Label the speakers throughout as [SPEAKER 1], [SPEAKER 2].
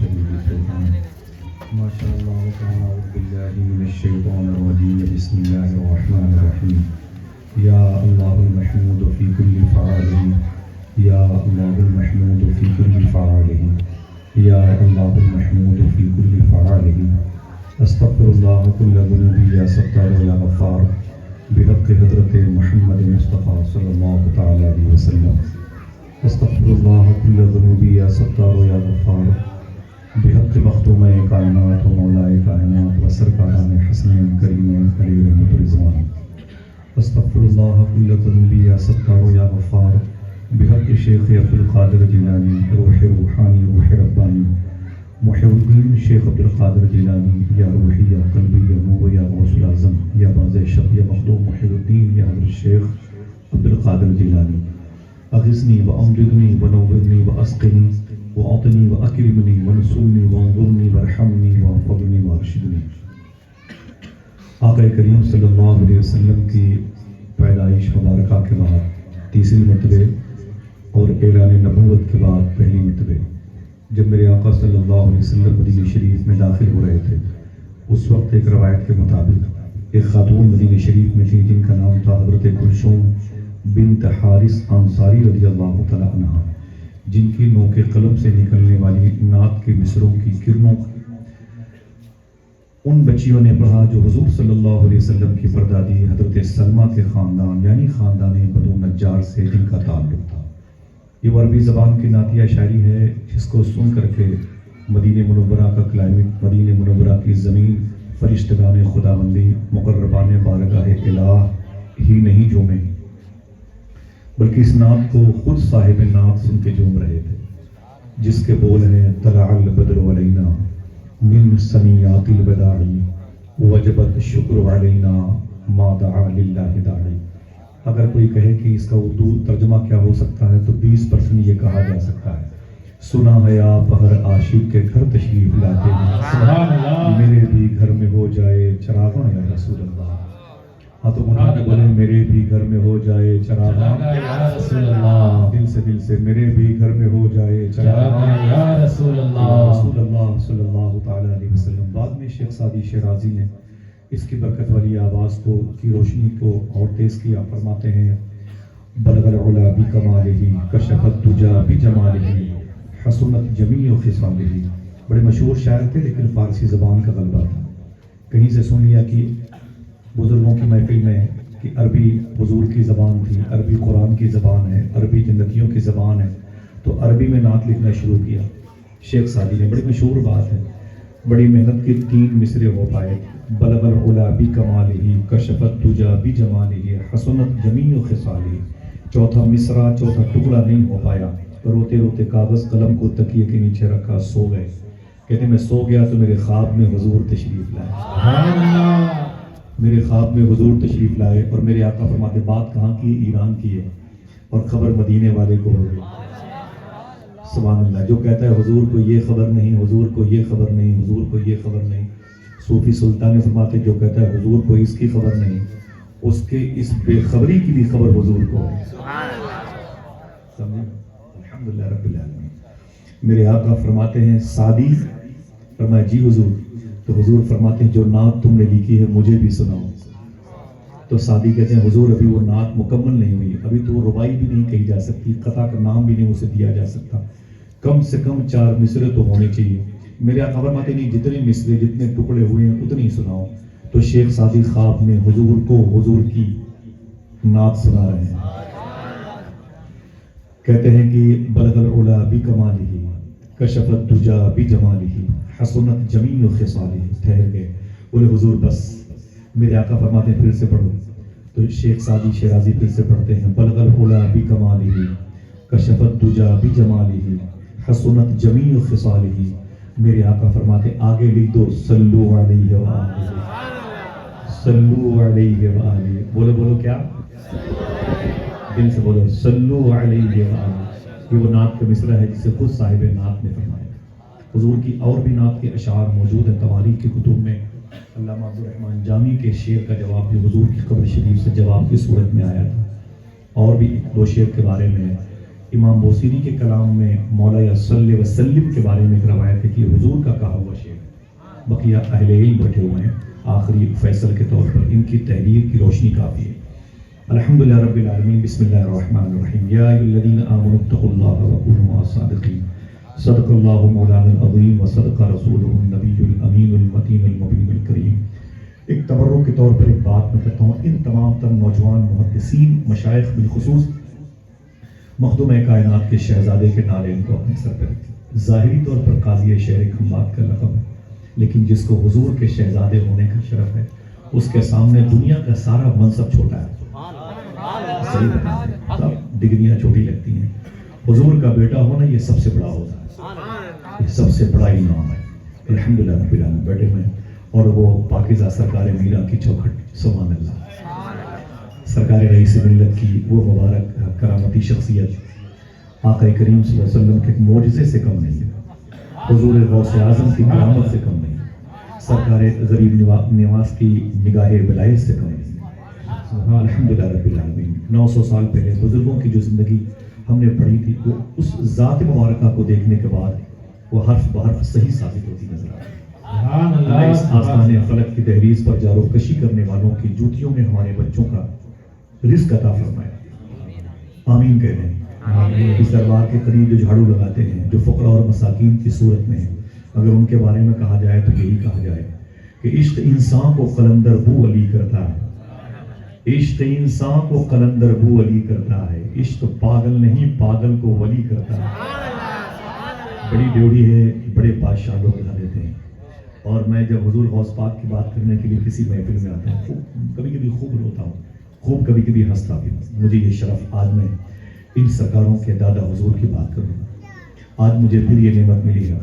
[SPEAKER 1] شديد الطوفان ما شاء الله وكان أعوذ بالله من الشيطان الرجيم بسم الله الرحمن الرحيم يا الله المحمود في كل فعاله يا الله المحمود في كل فعاله يا الله المحمود في كل فعاله استغفر الله كل ذنوبي يا ستار يا غفار بحق حضرت محمد مصطفى صلی اللہ تعالی علیہ وسلم استغفر اللہ کل ذنوبی یا ستار یا غفار بحق مختوم کائنات و مولائے کائنات و سرکاران حسنین کریمین علی رحمت الرضوان استغفر اللہ کل ذنوبی یا ستار یا غفار بحق شیخ عبدالقادر جیلانی روح روحانی روح ربانی محی الدین شیخ عبدالقادر جیلانی یا روحی یا قلبی یا نور یا غوث العظم یا باز شب یا مخدوم محی الدین یا حضرت شیخ عبدالقادر جیلانی اغثنی و امجدنی و نورنی و اسقنی و اعطنی و اکرمنی و نصرنی و انظرنی و ارحمنی و فضلنی و ارشدنی۔ آقا کریم صلی اللہ علیہ وسلم کی پیدائش مبارکہ کے بعد تیسری مرتبہ اور اعلان نبوت کے بعد پہلی مرتبہ جب میرے آقا صلی اللہ علیہ وسلم مدینہ شریف میں داخل ہو رہے تھے، اس وقت ایک روایت کے مطابق ایک خاتون مدینہ شریف میں تھی جن کا نام تھا حضرت کلثوم بنت حارث انصاری رضی اللہ تعالی عنہ، جن کی نو کے قلم سے نکلنے والی نعت کے مصروں کی کرنوں ان بچیوں نے پڑھا جو حضور صلی اللہ علیہ وسلم کی پردادی حضرت سلمہ کے خاندان یعنی خاندان بنو نجار سے جن کا تعلق تھا۔ یہ عربی زبان کی نعتیہ شاعری ہے جس کو سن کر کے مدینہ منورہ کا کلائمیٹ، مدینہ منورہ کی زمین، فرشتگان خداوندی، مقربان بارگاہ الہ ہی نہیں جومے، بلکہ اس نعت کو خود صاحب نعت سن کے جوم رہے تھے، جس کے بول ہیں طلع البدر علینا من ثنیات الوداع وجبت الشکر علینا ما دعا للہ داعی۔ اگر کوئی کہے کہ اس کا اردو ترجمہ کیا ہو سکتا ہے تو 20% یہ کہا جا سکتا ہے، سنا ہے آپ ہر عاشق کے گھر تشریف لاتے ہیں، میرے بھی گھر میں ہو جائے چراغاں یا رسول اللہ۔ ہاں تو انہوں نے بولے میرے بھی گھر میں ہو جائے چراغاں یا رسول اللہ، دل سے میرے بھی گھر میں ہو جائے چراغاں یا رسول اللہ صلی اللہ تعالی علیہ وسلم۔ بعد میں شیخ سعدی شیرازی نے اس کی برکت والی آواز کو کی روشنی کو اور تیز کیا، فرماتے ہیں بلغ العلا بکمالہ کشف الدجا بجمالہ حسنت جمیع خصالہ۔ بڑے مشہور شاعر تھے لیکن فارسی زبان کا غلبہ تھا۔ کہیں سے سن لیا کہ بزرگوں کی محفل میں کہ عربی حضور کی زبان تھی، عربی قرآن کی زبان ہے، عربی جنتیوں کی زبان ہے، تو عربی میں نعت لکھنا شروع کیا شیخ سعدی نے۔ بڑی مشہور بات ہے، بڑی محنت کی 3 مصرے ہو پائے، بلغ العلا بکمالہ کشف الدجا بجمالہ حسنت جمیع خصالہ۔ چوتھا مصرع، چوتھا ٹکڑا نہیں ہو پایا، روتے روتے کاغذ قلم کو تکیے کے نیچے رکھا، سو گئے۔ کہتے میں سو گیا تو میرے خواب میں حضور تشریف لائے، میرے خواب میں حضور تشریف لائے، اور میرے آقا فرماتے بات کہاں کی؟ ایران کی ہے، اور خبر مدینے والے کو ہو گئی۔ سبحان اللہ۔ جو کہتا ہے حضور کو یہ خبر نہیں، حضور کو یہ خبر نہیں، حضور کو یہ خبر نہیں، صوفی سلطان فرماتے جو کہتا ہے حضور کو اس کی خبر نہیں، اس کے اس بے خبری کی بھی خبر حضور کو ہے۔ سمجھے؟ الحمدللہ رب العالمین۔ میرے آقا فرماتے ہیں سعدی، فرمایا جی حضور، تو حضور فرماتے ہیں جو نعت تم نے لکھی ہے مجھے بھی سناؤ۔ تو سعدی کہتے ہیں حضور ابھی وہ نعت مکمل نہیں ہوئی، ابھی تو وہ ربائی بھی نہیں کہی جا سکتی، قطع کا نام بھی نہیں اسے دیا جا سکتا، کم سے کم 4 مصرے تو ہونے چاہیے۔ میرے آقا فرماتے نہیں جتنے مصرے جتنے ٹکڑے ہوئے ہیں اتنی سناؤ۔ تو شیخ سعدی خواب میں حضور کو حضور کی نعت سنا رہے ہیں۔ کہتے ہیں کہ بلغ العلا بکمالہ کشف الدجا بجمالہ حسنت جمیع خصالہ۔ ٹھہر گئے، بولے حضور بس۔ میرے آقا فرماتے ہیں پھر سے پڑھو، تو شیخ سعدی شیرازی پھر سے پڑھتے ہیں بلغ العلا بکمالہ کشف الدجا بجمالہ حسنت جمیع خصالہ۔ میرے آقا فرماتے آگے لکھ دو صلو علیہ وآلہ، صلو علیہ وآلہ۔ بولو بولو کیا؟ دل سے بولو صلو علیہ وآلہ۔ یہ وہ نعت کا مصرع ہے جسے خود صاحب نعت نے فرمایا۔ حضور کی اور بھی نعت کے اشعار موجود ہیں تواریخ کی کتب میں۔ علامہ عبدالرحمن جامی کے شعر کا جواب بھی حضور کی قبر شریف سے جواب کی صورت میں آیا تھا، اور بھی 2 شعر کے بارے میں ہے۔ امام بوصیری کے کلام میں مولا صلی وسلم کے بارے میں ایک روایت ہے کہ حضور کا کہا ہوا شعر، بقیہ اہل علم بیٹھے ہوئے ہیں، آخری فیصل کے طور پر ان کی تحریر کی روشنی کافی ہے۔ الحمدللہ رب العالمین، بسم اللہ الرحمن الرحیم، یا ایھا الذین آمنوا اتقوا اللہ وکونوا مع الصادقین، صدق اللہ مولانا العظیم وصدق رسولہ النبی الامین المتین المبین الکریم۔ ایک تبرک کے طور پر ایک بات میں کہتا ہوں، ان تمام تر نوجوان محدثین مشائخ بالخصوص مخدوم کائنات کے شہزادے کے نعرے ان کو اپنے سر پہ رکھتے۔ ظاہری طور پر قاضی شہر کھمبات کا لقب ہے، لیکن جس کو حضور کے شہزادے ہونے کا شرف ہے، اس کے سامنے دنیا کا سارا منصب چھوٹا ہے۔ صحیح بتا ہے، سب ڈگریاں چھوٹی لگتی ہیں، حضور کا بیٹا ہونا یہ سب سے بڑا ہوتا ہے، یہ سب سے بڑا انعام ہے۔ الحمدللہ رب العالمین بیٹے میں، اور وہ پاکیزہ سرکار میرا کی چوکھٹ، سبحان اللہ، سرکار رئیس ملت کی وہ مبارک کرامتی شخصیت آقا کریم صلی اللہ علیہ وسلم کے معجزے سے کم نہیں ہے، حضور غوث اعظم کی کرامت سے کم نہیں ہے، سرکار غریب نواز کی نگاہ ولایت سے کم نہیں ہے۔ الحمدللہ رب العالمین، 900 سال پہلے بزرگوں کی جو زندگی ہم نے پڑھی تھی، وہ اس ذات مبارکہ کو دیکھنے کے بعد وہ حرف بحرف صحیح ثابت ہوتی نظر آتی ہے۔ اللہ اس آستان فلک کی دہلیز پر جارو کشی کرنے والوں کی جوتیوں میں ہمارے بچوں کا رزق عطا فرمائے، آمین کہتے ہیں۔ اس دربار کے قریب جو جھاڑو لگاتے ہیں، جو فقراء اور مساکین کی صورت میں ہیں، اگر ان کے بارے میں کہا جائے تو یہی کہا جائے کہ عشق انسان کو قلندر بو علی کرتا ہے، عشق انسان کو قلندر بو علی کرتا ہے، عشق پاگل نہیں پاگل کو ولی کرتا ہے۔ بڑی ڈیوڑی ہے، بڑے بادشاہ لوگ یہاں دیتے ہیں، اور میں جب حضور غوث پاک کی بات کرنے کے لیے کسی محفل میں آتا ہوں، کبھی کبھی خوب روتا ہوں، خوب کبھی کبھی ہنستا بھی ہوں۔ مجھے یہ شرف آج میں ان سرکاروں کے دادا حضور کی بات کروں، آج مجھے پھر یہ نعمت ملی ہے،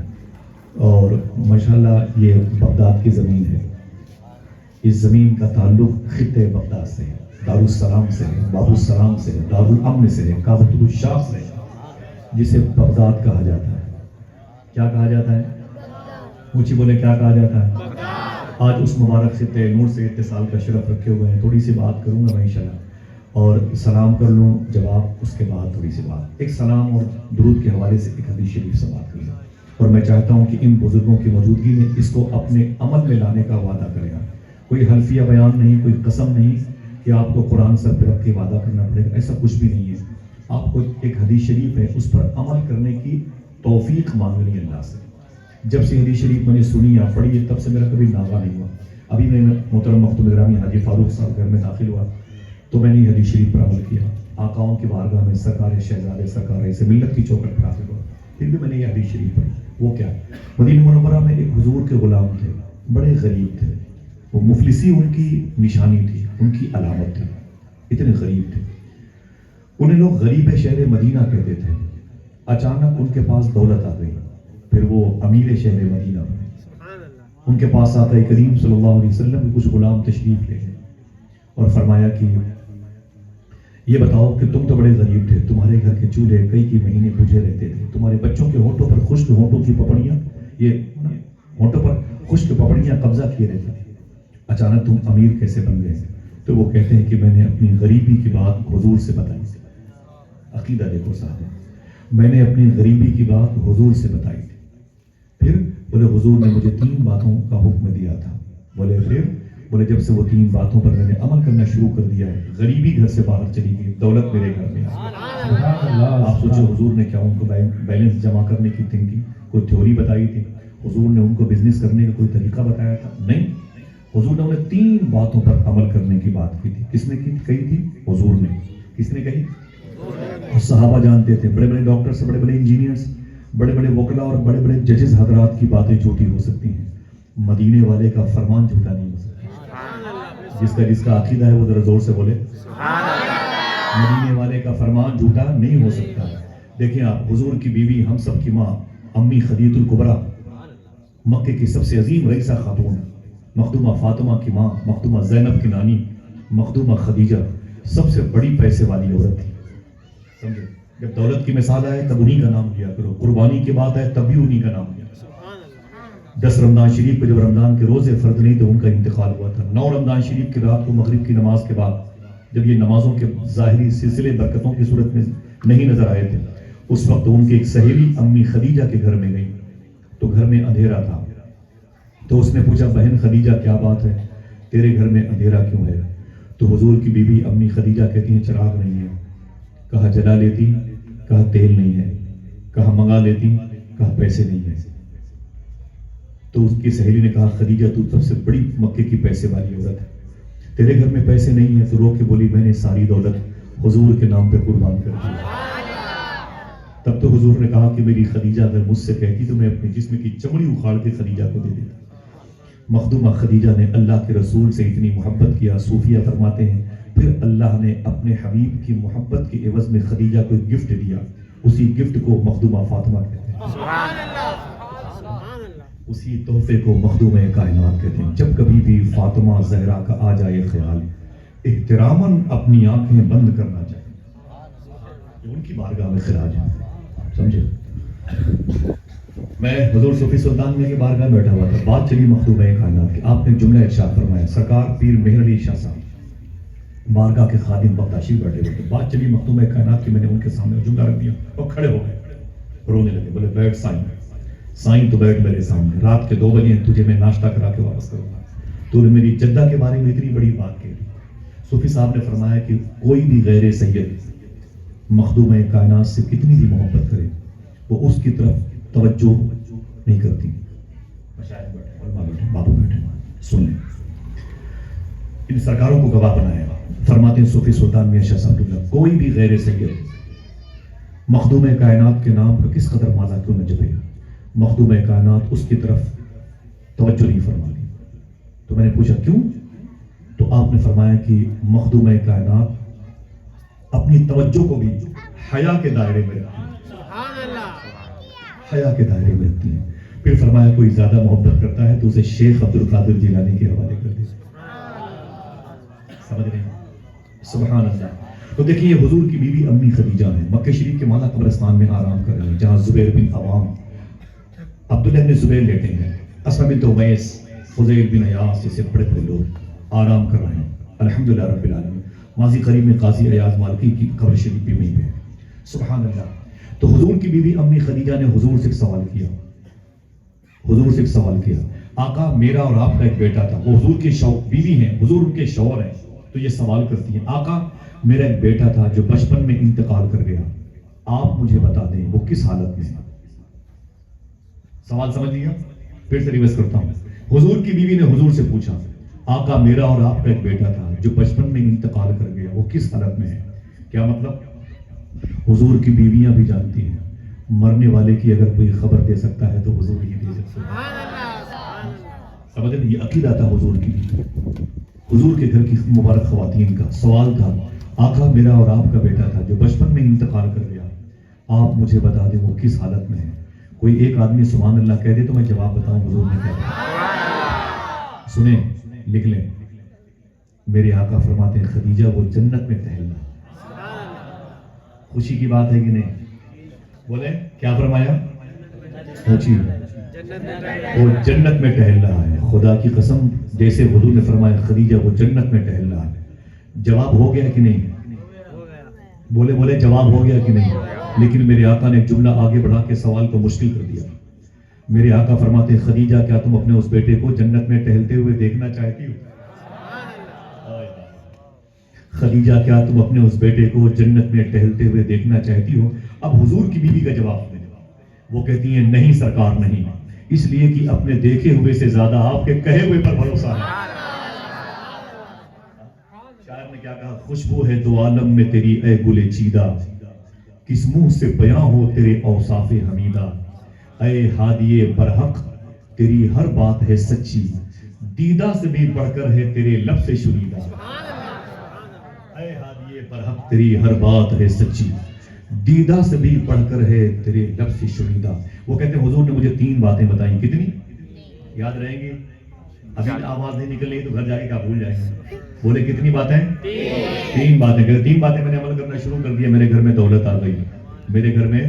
[SPEAKER 1] اور ماشاءاللہ یہ بغداد کی زمین ہے، اس زمین کا تعلق خطے بغداد سے ہے، دارالسلام سے ہے، باب السلام سے ہے، دارالامن سے ہے، کعبۃ الشاہ سے ہے، جسے بغداد کہا جاتا ہے۔ کیا کہا جاتا ہے؟ اونچی بولے، کیا کہا جاتا ہے؟ آج اس مبارک خطے نور سے اتصال کا شرف رکھے ہوئے ہیں۔ تھوڑی سی بات کروں گا میں انشاءاللہ، اور سلام کر لوں، جواب اس کے بعد تھوڑی سی بات، ایک سلام اور درود کے حوالے سے ایک حدیث شریف سے بات کر لوں، اور میں چاہتا ہوں کہ ان بزرگوں کی موجودگی میں اس کو اپنے عمل میں لانے کا وعدہ کرے گا۔ کوئی حلفیہ بیان نہیں، کوئی قسم نہیں کہ آپ کو قرآن سر پہ رکھ کے وعدہ کرنا پڑے گا، ایسا کچھ بھی نہیں ہے۔ آپ کو ایک حدیث شریف ہے، اس پر عمل کرنے کی توفیق مانگنی اللہ سے۔ جب سے حدیث شریف میں نے سنی یا پڑھی ہے، تب سے میرا کبھی ناغہ نہیں ہوا۔ ابھی میں محترم مختوم گرامی حاجی فاروق صاحب گھر میں داخل ہوا تو میں نے حدیث شریف پر عمل کیا، آقاؤں کی بارگاہ میں سرکار شہزادے سرکار رئیس ملت کی چوکٹ پر حاضر ہوا، پھر بھی میں نے یہ حدیث شریف پڑھی۔ وہ کیا؟ مدینہ منورہ میں ایک حضور کے غلام تھے، بڑے غریب تھے، وہ مفلسی ان کی نشانی تھی، ان کی علامت تھی، اتنے غریب تھے۔ انہیں لوگ غریب شہر مدینہ کہتے تھے۔ اچانک ان کے پاس دولت آ گئی، پھر وہ امیر شہر مدینہ بنے۔ ان کے پاس آقا کریم صلی اللہ علیہ وسلم کے کچھ غلام تشریف لے گئے اور فرمایا کہ یہ بتاؤ کہ تم تو بڑے غریب تھے، تمہارے گھر کے چولہے کئی مہینے بجھے رہتے تھے، تمہارے بچوں کے ہونٹوں پر خشک ہونٹوں کی پپڑیاں، یہ ہونٹوں پر خشک پپڑیاں قبضہ کیے رہتی تھی، اچانک تم امیر کیسے بن گئے؟ تو وہ کہتے ہیں کہ میں نے اپنی غریبی کی بات حضور سے بتائی تھی۔ عقیدہ دیکھو صاحب، میں نے اپنی غریبی کی بات حضور سے بتائی تھی، پھر بولے حضور نے مجھے 3 باتوں کا حکم دیا تھا۔ بولے پھر؟ بولے جب سے وہ 3 باتوں پر میں نے عمل کرنا شروع کر دیا ہے، غریبی گھر سے باہر چلی گئی، دولت میرے گھر میں آ گئی۔ آپ سوچو حضور نے کیا ان کو بیلنس جمع کرنے کی تھنکنگ کوئی تھیوری بتائی تھی؟ حضور نے ان کو بزنس کرنے کا کوئی طریقہ بتایا تھا؟ نہیں، حضور نے انہیں 3 باتوں پر عمل کرنے کی بات کی تھی۔ کس نے کہی تھی؟ حضور نے۔ کس نے کہی؟ صحابہ جانتے تھے، بڑے بڑے ڈاکٹر سے بڑے بڑے انجینئرز، بڑے بڑے وکلا اور بڑے بڑے ججز حضرات کی باتیں جھوٹی ہو سکتی ہیں، مدینے والے کا فرمان جھوٹا نہیں ہو سکتا۔ جس کا عقیدہ ہے وہ ذرا زور سے بولے، مدینے والے کا فرمان جھوٹا نہیں ہو سکتا۔ دیکھیں آپ، حضور کی بیوی، ہم سب کی ماں امی خدیجہ الکبریٰ، مکے کی سب سے عظیم رئیسہ خاتون، مخدومہ فاطمہ کی ماں، مخدومہ زینب کی نانی، مخدومہ خدیجہ سب سے بڑی پیسے والی عورت تھی، سمجھے؟ جب دولت کی مثال آئے تب انہی کا نام لیا کرو، قربانی کی بات آئے تب بھی انہی کا نام لیا کرو۔ 10 رمضان شریف کو جب رمضان کے روزے فرض نہیں تو ان کا انتقال ہوا تھا، 9 رمضان شریف کی رات کو مغرب کی نماز کے بعد جب یہ نمازوں کے ظاہری سلسلے برکتوں کی صورت میں نہیں نظر آئے تھے اس وقت ان کی ایک سہیلی امی خدیجہ کے گھر میں گئی تو گھر میں اندھیرا تھا، تو اس نے پوچھا بہن خدیجہ کیا بات ہے، تیرے گھر میں اندھیرا کیوں ہے؟ تو حضور کی بیوی امی خدیجہ کہتی ہیں چراغ نہیں ہے، کہا جلا لیتی، کہا تیل نہیں ہے، کہا منگا لیتی، کہا پیسے نہیں ہے۔ تو اس کی سہیلی نے کہا خدیجہ تو سب سے بڑی مکے کی پیسے والی عورت ہے، تیرے گھر میں پیسے نہیں ہیں؟ تو رو کے بولی میں نے ساری دولت حضور کے نام پہ قربان کر دی۔ تب تو حضور نے کہا کہ میری خدیجہ اگر مجھ سے کہتی تو میں اپنے جسم کی چمڑی اکھاڑ کے خدیجہ کو دے دیتا۔ مخدومہ خدیجہ نے اللہ کے رسول سے اتنی محبت کیا، صوفیہ فرماتے ہیں پھر اللہ نے اپنے حبیب کی محبت کے عوض میں خدیجہ کو ایک گفٹ دیا، اسی گفٹ کو مخدومہ فاطمہ کہتے ہیں، اسی تحفے کو مخدومہ کائنات کہتے ہیں۔ جب کبھی بھی فاطمہ زہرا کا آ جائے خیال، احتراماً اپنی آنکھیں بند کرنا چاہیے، یہ ان کی بارگاہ میں خراج ہے، سمجھے؟ میں حضور صوفی سلطان میں بارگاہ بیٹھا ہوا تھا، بات چلی مخدومہ کائنات کی، آپ نے جملہ ارشاد فرمایا، سرکار پیر مہر علی شاہ صاحب بارگاہ کے خادم بغداشی بیٹھے ہوئے تھے، بات چلی مخدومہ کائنات کی، میں نے ان کے سامنے جملہ رکھ دیا، وہ کھڑے ہو گئے، رونے لگے، بولے بیٹھ سائیں، سائیں تو بیٹھ میرے سامنے، رات کے 2 بجے تجھے میں ناشتہ کرا کے واپس کروں گا، تو نے میری جدہ کے بارے میں اتنی بڑی بات کہی۔ صوفی صاحب نے فرمایا کہ کوئی بھی غیر سید مخدومہ کائنات سے کتنی بھی محبت کرے وہ اس کی طرف توجہ نہیں کرتی۔ مشائخ بیٹھے، علماء بیٹھے، بابو بیٹھے، سن لیں، ان سرکاروں کو گواہ بنایا۔ فرماتے ہیں صوفی سلطان میاں شاہ صاحب اللہ، کوئی بھی غیر سید مخدومہ کائنات کے نام پر کس قدر مالا کیوں نہ جپے، مخدومہ کائنات اس کی طرف توجہ نہیں فرماتی۔ تو میں نے پوچھا کیوں؟ تو آپ نے فرمایا کہ مخدومہ کائنات اپنی توجہ کو بھی حیا کے دائرے میں رکھتی ہے، حیا کے دائرے میں رکھتی ہے۔ پھر فرمایا کوئی زیادہ محبت کرتا ہے تو اسے شیخ عبد القادر جیلانی کے حوالے کر دے۔ سمجھ رہے ہیں؟ سبحان اللہ۔ تو دیکھیے یہ حضور کی بیوی امی خدیجہ ہیں، مکہ شریف کے مالا قبرستان میں آرام کر رہے ہیں، جہاں زبیر بن عوام، عبداللہ بن زبیر لیٹے ہیں، اسمہ بنت امیس، فضیل بن عیاض جیسے بڑے بڑے لوگ آرام کر رہے ہیں، الحمدللہ رب العالمین۔ ماضی قریب میں قاضی ایاز مالکی کی قبر شریف بھی وہیں پہ ہے، سبحان اللہ۔ تو حضور کی بیوی امی خدیجہ نے حضور سے ایک سوال کیا، حضور سے ایک سوال کیا، آقا میرا اور آپ کا ایک بیٹا تھا، وہ حضور کے بیوی ہیں، حضور ان کے شوہر ہیں، تو یہ سوال کرتی ہیں آقا میرا ایک بیٹا تھا جو بچپن میں انتقال کر گیا، آپ مجھے بتا دیں وہ کس حالت میں ہے۔ سوال سمجھ لیا؟ پھر سے ریورس کرتا ہوں۔ حضور کی بیوی نے حضور سے پوچھا آقا میرا اور آپ کا ایک بیٹا تھا جو بچپن میں انتقال کر گیا، وہ کس حالت میں ہے؟ کیا مطلب؟ حضور کی بیویاں بھی جانتی ہیں مرنے والے کی اگر کوئی خبر دے سکتا ہے تو حضور ہی دے سکتے ہیں۔ سمجھ رہے؟ یہ عقیدہ تھا حضور کی، حضور کے گھر کی مبارک خواتین کا۔ سوال تھا آقا میرا اور آپ کا بیٹا تھا جو بچپن میں انتقال کر گیا، آپ مجھے بتا دیں وہ کس حالت میں ہے۔ کوئی ایک آدمی سبحان اللہ کہہ دے تو میں جواب بتاؤں حضور نے کیا کہا۔ سنیں، لکھ لیں، میرے آقا فرماتے ہیں خدیجہ وہ جنت میں ٹہلنا۔ خوشی کی بات ہے کہ نہیں؟ بولیں کیا فرمایا؟ خوشی، وہ جنت میں ٹہل رہا ہے، خدا کی قسم جیسے حضور نے فرمایا خدیجہ وہ جنت میں ٹہل رہا ہے۔ جواب ہو گیا کہ نہیں؟ بولے بولے جواب ہو گیا کہ نہیں؟ لیکن میرے آقا نے ایک جملہ آگے بڑھا کے سوال کو مشکل کر دیا۔ میرے آقا فرماتے ہیں خدیجہ کیا تم اپنے اس بیٹے کو جنت میں ٹہلتے ہوئے دیکھنا چاہتی ہو؟ خدیجہ کیا تم اپنے اس بیٹے کو جنت میں ٹہلتے ہوئے دیکھنا چاہتی ہو؟ اب حضور کی بیوی کا جواب دیں، وہ کہتی ہیں نہیں سرکار نہیں، اس لیے کہ اپنے دیکھے ہوئے سے زیادہ آپ کے کہے ہوئے پر بھروسہ ہے۔ شاعر نے کیا کہا؟ خوشبو ہے دو عالم میں تیری اے گل چیدہ، کس منہ سے بیاں ہو تیرے اوصاف حمیدہ، اے ہادی برحق تیری ہر بات ہے سچی، دیدہ سے بھی بڑھ کر ہے تیرے لب سے شنیدہ، اے ہادی برحق تیری ہر بات ہے سچی، دیدہ سے بھی پڑھ کر ہے تیرے لب سے شنیدہ۔ وہ کہتے ہیں حضور نے مجھے 3 باتیں بتائیں، کتنی یاد رہیں گی؟ ابھی آواز نہیں نکل رہی تو گھر جا کے کیا بھول جائیں گے؟ بولے کتنی باتیں؟ 3 باتیں۔ 3 باتیں میں نے عمل کرنا شروع کر دیا، میرے گھر میں دولت آ گئی، میرے گھر میں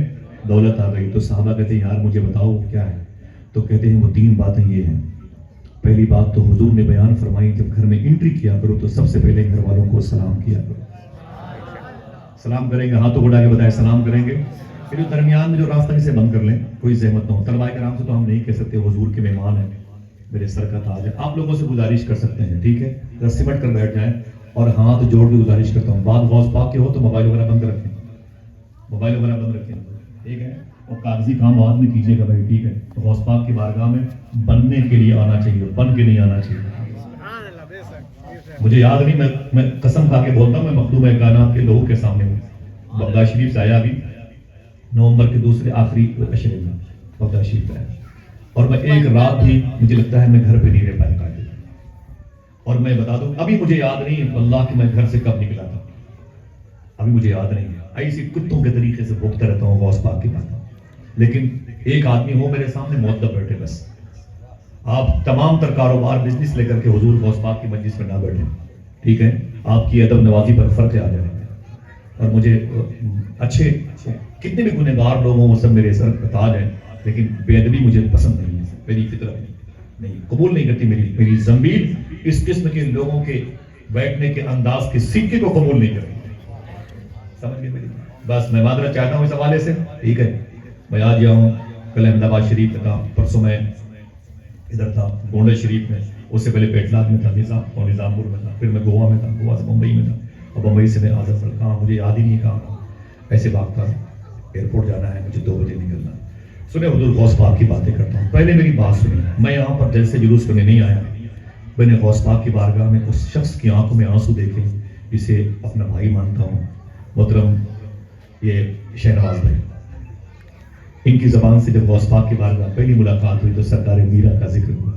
[SPEAKER 1] دولت آ گئی۔ تو صحابہ کہتے ہیں یار مجھے بتاؤ کیا ہے؟ تو کہتے ہیں وہ 3 باتیں یہ ہیں۔ پہلی بات تو حضور نے بیان فرمائی جب گھر میں انٹری کیا کرو تو سب سے پہلے گھر والوں کو سلام کیا کرو۔ سلام کریں گے، ہاتھوں کو اٹھا کے بتائیں سلام کریں گے، پھر درمیان میں جو راستہ اسے بند کر لیں، کوئی زحمت نہ ہو. طلباء کرام سے تو ہم نہیں کہہ سکتے حضور کے مہمان ہیں، میرے سر کا تاج ہے. آپ لوگوں سے گزارش کر سکتے ہیں، ٹھیک ہے، ذرا سمٹ کر بیٹھ جائیں اور ہاتھ جوڑ کے گزارش کرتا ہوں. بات غوث پاک کے ہو تو موبائل وغیرہ بند رکھیں، موبائل وغیرہ بند رکھیں، ٹھیک ہے، اور کاغذی کام بعد میں کیجیے گا بھائی، ٹھیک ہے. تو غوث پاک کی بارگاہ میں بننے کے لیے آنا چاہیے، بن کے نہیں آنا چاہیے. مجھے یاد نہیں، میں قسم کھا کے بولتا ہوں، میں مخدوم کائنات کے لوگوں کے سامنے ہوں. بغداد شریف سے آیا ابھی نومبر کے دوسرے آخری عشرے میں بغداد شریف سے آیا، اور میں ایک رات بھی مجھے لگتا ہے میں گھر پہ نہیں رہ پایا. اور میں بتا دوں ابھی مجھے یاد نہیں اللہ کہ میں گھر سے کب نکلا تھا، ابھی مجھے یاد نہیں ہے. ایسی کتوں کے طریقے سے بھوکتا رہتا ہوں غوث پاک کی بات. لیکن ایک آدمی ہو میرے سامنے مؤدب بیٹھے، بس آپ تمام تر کاروبار بزنس لے کر کے حضور غوث پاک کی مجلس میں نہ بیٹھیں، ٹھیک ہے. آپ کی ادب نوازی پر فرق آ جائے. اور مجھے اچھے کتنے بھی گنہگار لوگ ہوں وہ سب میرے سر تاج ہیں، لیکن بے ادبی مجھے پسند نہیں ہے، میری فطرت نہیں قبول نہیں کرتی. میری زمین اس قسم کے لوگوں کے بیٹھنے کے انداز کے سکے کو قبول نہیں کرتی. سمجھ گئے میری؟ بس میں معذرت چاہتا ہوں اس حوالے سے، ٹھیک ہے. میں آج گیا ہوں، کل احمد آباد شریف میں تھا، پرسوں میں ادھر تھا گونڈہ شریف میں، اس سے پہلے پیٹلاک میں تھا، نظام پور میں تھا، پھر میں گوا میں تھا، گوا سے ممبئی میں تھا، اور ممبئی سے میں آزم پر. کہاں مجھے یاد ہی نہیں کہاں ایسے بھاگتا تھا. ایئرپورٹ جانا ہے مجھے 2 بجے نکلنا. سنے حضور غوث پاک کی باتیں کرتا ہوں. پہلے میری بات سنیں، میں یہاں پر جلسے جلوس کرنے نہیں آیا. میں نے غوث پاک کی بارگاہ میں اس شخص کی آنکھوں میں آنسو دیکھے جسے اپنا بھائی مانتا ہوں، محترم یہ شہنواز بھائی. ان کی زبان سے جب غوث پاک کی بارگاہ پہلی ملاقات ہوئی تو سرکار میرا کا ذکر ہوا.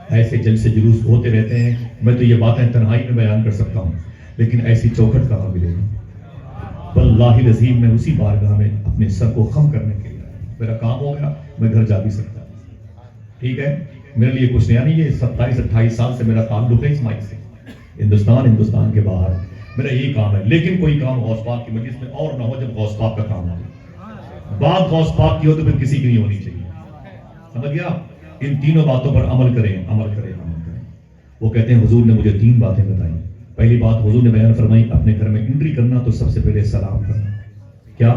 [SPEAKER 1] ایسے جلسے جلوس ہوتے رہتے ہیں، میں تو یہ باتیں تنہائی میں بیان کر سکتا ہوں، لیکن ایسی چوکھٹ کہاں ملے گی. واللہ العظیم میں اسی بارگاہ میں اپنے سر کو خم کرنے کے لیے میرا کام ہو گیا، میں گھر جا بھی سکتا، ٹھیک ہے. میرے لیے کچھ نیا نہیں، یہ 27-28 سال سے میرا تعلق ہے اس مائک سے. ہندوستان کے باہر میرا یہی کام ہے. لیکن کوئی کام غوث پاک کی مجلس میں اور نہ ہو جب غوث پاک کا کام ہو. بات غوث پاک کی ہو تو پھر کسی کی نہیں ہونی چاہیے. سمجھ گیا؟ ان تینوں باتوں پر عمل کریں. وہ کہتے ہیں حضور نے مجھے 3 باتیں بتائیں. پہلی بات حضور نے بیان فرمائی، اپنے گھر میں انٹری کرنا تو سب سے پہلے سلام کرنا. کیا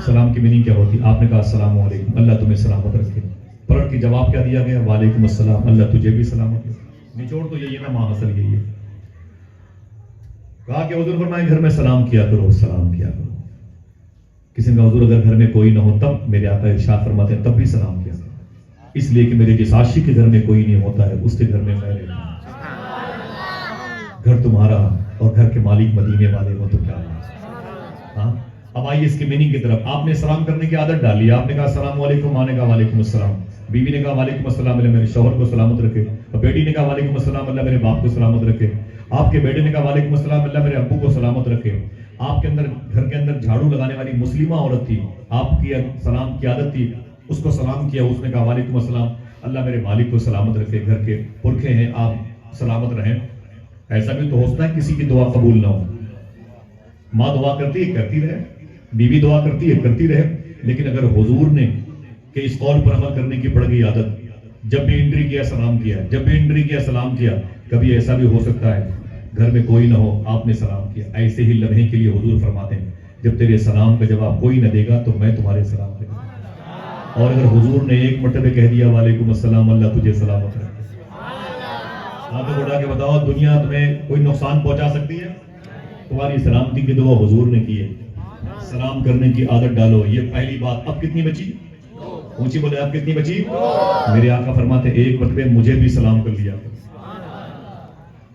[SPEAKER 1] سلام کی میننگ کیا ہوتی؟ آپ نے کہا السلام علیکم، اللہ تمہیں سلامت رکھے. پلٹ کے جواب کیا دیا گیا؟ وعلیکم السلام، اللہ تجھے بھی سلامت رکھے. نچوڑ تو یہی ہے نا، ماحصل یہی ہے. کہا کہ حضور فرمائے گھر میں سلام کیا کرو، سلام کیا کرو. کسی نے کہا حضور اگر گھر میں کوئی نہ ہو تب؟ میرے آقا ارشاد فرماتے ہیں تب بھی سلام کیا کرو، اس لیے کہ میرے جس عاشق کے گھر میں کوئی نہیں ہوتا ہے اس کے گھر میں میں رہتا ہوں. گھر تمہارا اور گھر کے مالک مدینے والے ہو تو کیا ہے. ہاں اب آئیے اس کی میننگ کی طرف. آپ نے سلام کرنے کی عادت ڈالی. آپ نے کہا السلام علیکم، ماں نے کہا وعلیکم السلام، بیوی نے کہا وعلیکم السلام، اللہ میرے شوہر کو سلامت رکھے، اور بیٹی نے کہا وعلیکم السلام، اللہ میرے باپ کو سلامت رکھے. آپ کے بیٹے نے کہا وعلیکم السلام، اللہ میرے ابو کو سلامت رکھے. آپ کے اندر گھر کے اندر جھاڑو لگانے والی مسلمہ عورت تھی، آپ کی سلام کی عادت تھی، اس کو سلام کیا، اس نے کہا وعلیکم السلام، اللہ میرے مالک کو سلامت رکھے، گھر کے پرکھے ہیں آپ سلامت رہیں. ایسا بھی تو ہوتا ہے کسی کی دعا قبول نہ ہو. ماں دعا کرتی ہے کرتی رہے، بیوی دعا کرتی ہے کرتی رہے، لیکن اگر حضور نے کہ اس قول پر عمل کرنے کی پڑ گئی عادت، جب بھی انٹری کیا سلام کیا، جب بھی انٹری کیا سلام کیا. کبھی ایسا بھی ہو سکتا ہے گھر میں کوئی نہ ہو، آپ نے سلام کیا. ایسے ہی لمحے کے لیے حضور فرماتے ہیں جب تیرے سلام کا جواب کوئی نہ دے گا تو میں تمہارے سلام کا جواب. اور اگر حضور نے ایک مرتبہ کہہ دیا وعلیکم السلام، اللہ تجھے سلامت رکھے. ہاتھ اٹھا کے بتاؤ دنیا تمہیں کوئی نقصان پہنچا سکتی ہے؟ تمہاری سلامتی کی دعا حضور نے کی ہے. سلام کرنے کی عادت ڈالو. یہ پہلی بات. اب کتنی بچی؟ اونچی بولے اب کتنی بچی؟ میرے آقا فرماتے ایک مرتبہ مجھے بھی سلام کر لیا.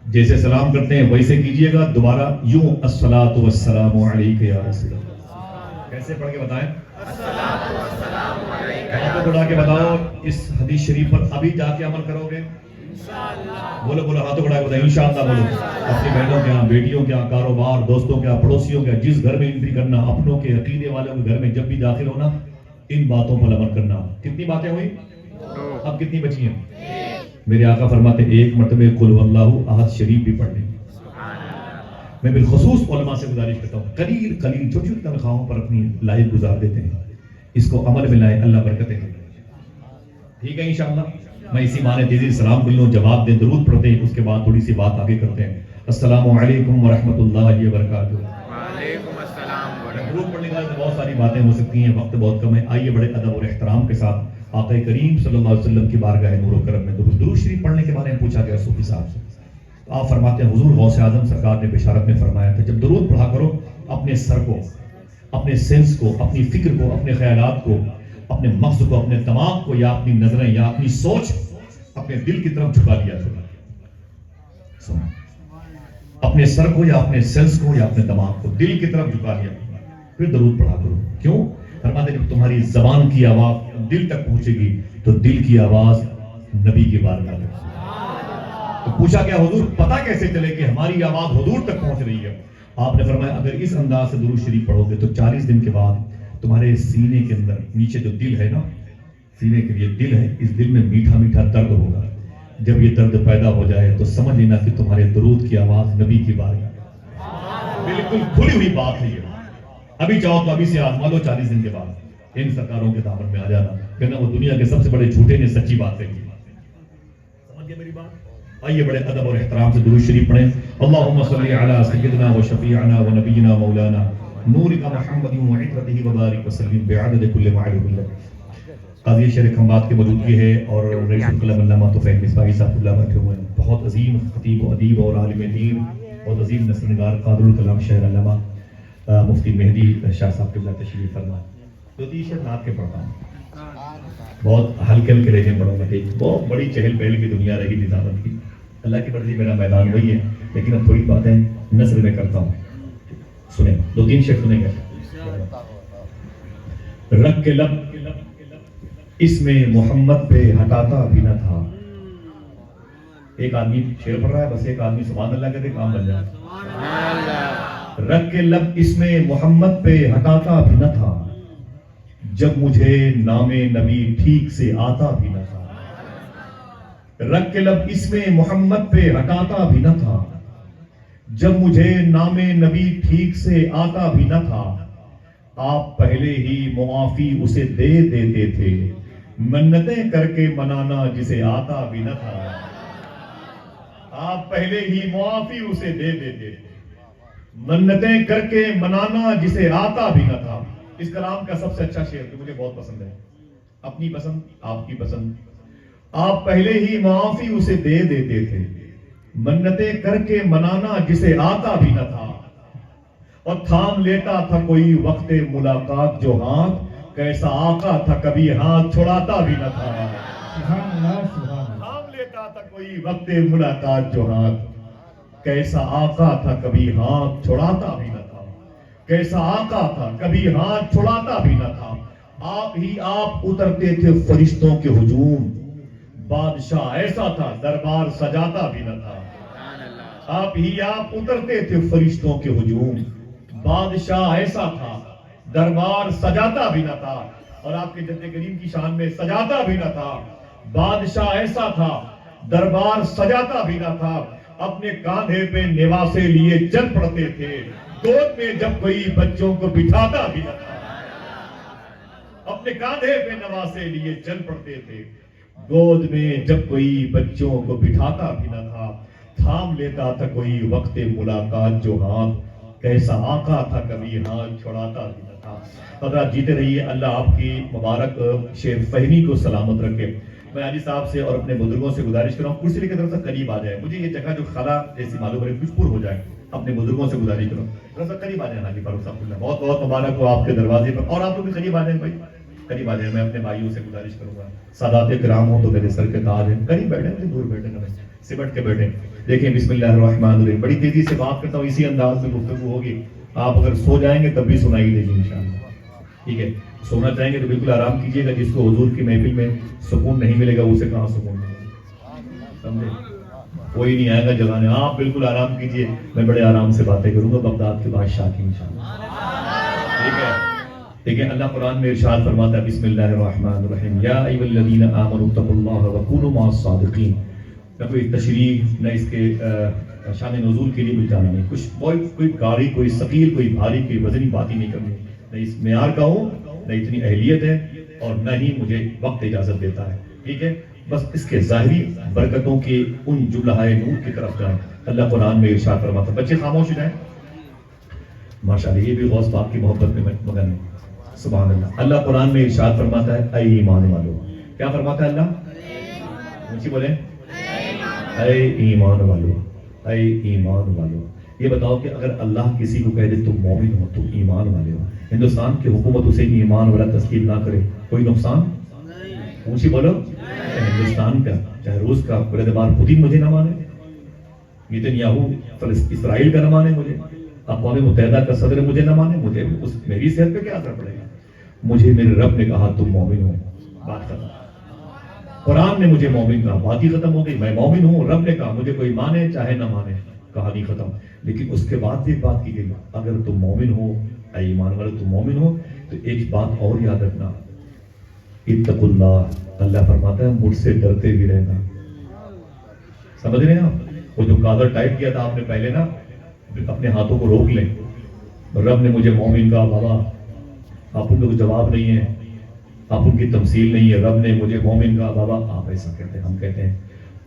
[SPEAKER 1] جیسے سلام کرتے ہیں ویسے کیجئے گا. دوبارہ یوں الصلاۃ والسلام علیک یا رسول اللہ. کیسے پڑھ کے بتائیں؟ الصلاۃ والسلام علیک. ہاتھ اٹھا کے بتاؤ اس حدیث شریف پر ابھی جا کے عمل کرو گے؟ بولو بولو ہاتھوں بڑھا کے بتائیں انشاءاللہ. بولو اپنی بہنوں کے یہاں، بیٹیوں کے یہاں، کاروبار، دوستوں کے یہاں، پڑوسیوں کے یہاں، جس گھر میں انٹری کرنا، اپنوں کے عقیدے والوں کے گھر میں جب بھی داخل ہونا، ان باتوں پر عمل کرنا. کتنی باتیں ہوئی؟ اب کتنی بچی ہیں؟ میرے آقا فرماتے ایک مرتبہ قل واللہ احد شریف بھی پڑھ لیں. میں بالخصوص علماء سے گزارش کرتا ہوں قلیل چھوٹی چھوٹی تنخواہوں پر اپنی لائف گزار دیتے ہیں، اس کو عمل میں لائیں، اللہ برکتیں دے. ٹھیک ہے انشاءاللہ. میں اسی معنی تیزی سلام کر لوں، جواب دیں، درود پڑھتے ہیں، اس کے بعد تھوڑی سی بات آگے کرتے ہیں. السلام علیکم ورحمۃ اللہ وبرکاتہ. وعلیکم السلام. درود پڑھنے حوالے سے بہت ساری باتیں ہو سکتی ہیں، وقت بہت کم ہے. آئیے بڑے ادب اور احترام کے ساتھ آقا کریم صلی اللہ علیہ وسلم کی بارگاہ نور و کرم میں درود شریف پڑھنے کے بارے میں پوچھا گیا صوفی صاحب سے. تو آپ فرماتے ہیں حضور غوث اعظم سرکار نے بشارت میں فرمایا تھا جب درود پڑھا کرو اپنے سر کو، اپنے سینس کو، اپنی فکر کو، اپنے خیالات کو، اپنے مغز کو، اپنے دماغ کو، یا اپنی نظریں یا اپنی سوچ اپنے دل کی طرف جھکا دیا کرو. اپنے سر کو یا اپنے سینس کو یا اپنے دماغ کو دل کی طرف جھکا دیا کرو، پھر درود پڑھا کرو. کیوں؟ فرماتے ہیں جب تمہاری زبان کی آواز دل تک پہنچے گی تو دل کی آواز نبی کی بارگاہ تک. تو پوچھا گیا حضور پتہ کیسے چلے کہ ہماری آواز حضور تک پہنچ رہی ہے؟ آپ نے فرمایا اگر اس انداز سے درود شریف پڑھو گے تو 40 دن کے بعد تمہارے سینے کے اندر نیچے جو دل ہے نا، سینے کے لیے دل ہے، اس دل میں میٹھا میٹھا درد ہوگا. جب یہ درد پیدا ہو جائے تو سمجھ لینا کہ تمہارے درود کی آواز نبی کی بارگاہ ہے. بالکل کھلی ہوئی بات ہے یہ. ابھی چاہو تو ابھی سے آزما لو، 40 دن کے بعد ان سرکاروں کے دامن میں آ جانا، کہنا وہ دنیا کے سب سے بڑے جھوٹے نے سچی بات کہی. سمجھ گئے میری بات؟ آئیے بڑے ادب اور احترام سے درود شریف پڑھیں. اللہم صلی علی سیدنا و شفیعنا و نبینا مولانا نورک محمد و عطرتہ وبارک وسلم بعدد کل معلوم لک. قاضی شہر کھمبات کی موجودگی ہے اور رئیس القلم علامہ طفیل مصباحی صاحب اللہ بیٹھے ہوئے ہیں. بہت عظیم خطیب و ادیب اور عالم دین، بہت عظیم نثر نگار قادر الکلام شہر علامہ مفتی مہدی شاہ صاحب کے اللہ تشریف فرمائے. 2-3 شعر نعت کے پڑھتا ہوں، بہت ہلکے ہلکے رہے ہیں پڑھوں گا. بہت بڑی چہل پہل کی دنیا رہی نظامت کی. اللہ کی مرضی میرا میدان وہی ہے، لیکن اب تھوڑی باتیں نثر میں کرتا ہوں. سنیں 2-3 شعر سنیں گے. رکھ کے لب اس میں محمد پہ ہٹاتا بھی نہ تھا. ایک آدمی شعر پڑھ رہا ہے، بس ایک آدمی سبحان اللہ کہتے کام بن جائے. رکھ کے لب اس میں محمد پہ ہٹاتا بھی نہ تھا، جب مجھے نام نبی ٹھیک سے آتا بھی نہ تھا. رکھ کے لب اس میں محمد پہ ہٹاتا بھی نہ تھا، جب مجھے نام نبی ٹھیک سے آتا بھی نہ تھا. آپ پہلے ہی معافی اسے دے دیتے تھے، منتیں کر کے منانا جسے آتا بھی نہ تھا. آپ پہلے ہی معافی اسے دے دیتے تھے، منتیں کر کے منانا جسے آتا بھی نہ تھا. اس کلام کا سب سے اچھا شعر جو مجھے بہت پسند ہے، اپنی پسند آپ کی پسند. آپ پہلے ہی معافی اسے دے دیتے تھے، منتیں کر کے منانا جسے آتا بھی نہ تھا. اور تھام لیتا تھا کوئی وقت ملاقات جو ہاتھ، کیسا آقا تھا کبھی ہاتھ چھڑاتا بھی نہ تھا. تھام لیتا تھا کوئی وقت ملاقات جو ہاتھ، کیسا آقا تھا کبھی ہاتھ چھڑاتا بھی نہ تھا. کیسا آقا تھا کبھی ہاتھ چھڑاتا بھی نہ تھا. آپ ہی آپ اترتے تھے فرشتوں کے ہجوم، بادشاہ ایسا تھا دربار سجاتا بھی نہ تھا. آپ ہی آپ اترتے تھے فرشتوں کے ہجوم، بادشاہ ایسا تھا دربار سجاتا بھی نہ تھا. اور آپ کے جد کریم کی شان میں سجاتا بھی نہ تھا، بادشاہ ایسا تھا دربار سجاتا بھی نہ تھا. اپنے کاندھے پہ نواسے لیے چل پڑتے تھے، گود میں جب کوئی بچوں کو بٹھاتا بھی نہ تھا. اپنے کاندھے پہ نواسے لیے چل پڑتے تھے، گود میں جب کوئی بچوں کو بٹھاتا بھی نہ تھا. تھام لیتا تھا کوئی وقت ملاقات جو ہاتھ، کیسا آقا تھا کبھی ہاتھ چھڑاتا بھی نہ تھا. حضرات جیتے رہیے، اللہ آپ کی مبارک شعر فہمی کو سلامت رکھے. میں حاجی صاحب سے اور اپنے بزرگوں سے گزارش کر رہا ہوں کرسی لے کے طرف سے قریب آ جائے. مجھے یہ جگہ جو خلا جیسی معلوم ہے کچھ پر ہو جائے، اپنے بزرگوں سے گزارش کرو طرف سے قریب آ جائیں. حاجی فاروق صاحب اللہ بہت بہت مبارک ہو آپ کے دروازے پر، اور آپ لوگ بھی قریب آ جائیں بھائی، قریب آ جائیں. میں اپنے بھائیوں سے گزارش کروں گا، سادات کرام ہوں تو میرے سر کے تاج ہیں، قریب بیٹھیں مجھے دور بیٹھیں نہ سمٹ کے بیٹھیں. دیکھیں بسم اللہ الرحمن الرحیم. بڑی تیزی سے بات کرتا ہوں، اسی انداز میں گفتگو ہوگی. آپ اگر سو جائیں گے تب بھی سنائی دے گی انشاءاللہ. ٹھیک ہے، سونا چاہیں گے تو بالکل آرام کیجیے گا. جس کو حضور کی محفل میں سکون نہیں ملے گا اسے کہاں سکون ملے گا؟ سمجھے؟ کوئی نہیں آئے گا جگانے. آپ بالکل آرام کیجیے، میں بڑے آرام سے باتیں کروں گا بغداد کے بادشاہ کی انشاءاللہ. ٹھیک ہے. دیکھیں اللہ قرآن میں ارشاد فرماتا ہے بسم اللہ الرحمن الرحیم یا ایھا الذین آمنوا اتقوا اللہ وکونوا مع الصادقین. نہ کوئی تشریح نہ اس کے شان نزول کے لیے کچھ جانا نہیں، کچھ کوئی گاڑی کوئی ثقیل کوئی بھاری کوئی وزنی بات ہی نہیں کرنی، نہ اس معیار کا ہوں نہ اتنی اہلیت ہے اور نہ ہی مجھے وقت اجازت دیتا ہے. ٹھیک ہے، بس اس کے ظاہری برکتوں کے ان جملہ نور کی طرف جائیں. اللہ قرآن میں ارشاد فرماتا ہے، بچے خاموش ہو جائیں. ماشاءاللہ یہ بھی غوث پاک کی محبت میں مگن ہے. سبحان اللہ. اللہ قرآن میں ارشاد فرماتا ہے اے ایمان والو. کیا فرماتا ہے اللہ؟ اونچی بولیں اے ایمان والو، اے ایمان والو. یہ بتاؤ کہ اگر اللہ کسی کو کہہ دے تم مومن ہو، تم ایمان والے ہو، ہندوستان کی حکومت اسے ایمان والا تسلیم نہ کرے، کوئی نقصان؟ اونچی بولو. ہندوستان کا چاہے روس کا اعتبار خود ہی مجھے نہ مانے، نیتنیاہو اسرائیل کا نہ مانے، مجھے اقوام متحدہ کا صدر مجھے نہ مانے، مجھے میری صحت پہ کیا اثر پڑے گا؟ مجھے میرے رب نے کہا تم مومن ہو، بات ختم. قرآن نے مجھے مومن کہا، بات ہی ختم ہو گئی. میں مومن ہوں، رب نے کہا، مجھے کوئی مانے چاہے نہ مانے، کہانی ختم. لیکن اس کے بعد بھی بات کی گئی اگر تم مومن ہو، اے ایمان والے تم مومن ہو تو ایک بات اور یاد رکھنا، اتقوا اللہ. اللہ فرماتا ہے مجھ سے ڈرتے بھی رہنا. سمجھ رہے ہیں آپ؟ وہ جو کادر ٹائپ کیا تھا آپ نے پہلے نا، اپنے ہاتھوں کو روک لیں. رب نے مجھے مومن کہا، بابا آپ ان کو جواب نہیں ہے، آپ ان کی تمثیل نہیں ہے. رب نے مجھے مومن کہا، بابا آپ ایسا کہتے ہیں، ہم کہتے ہیں.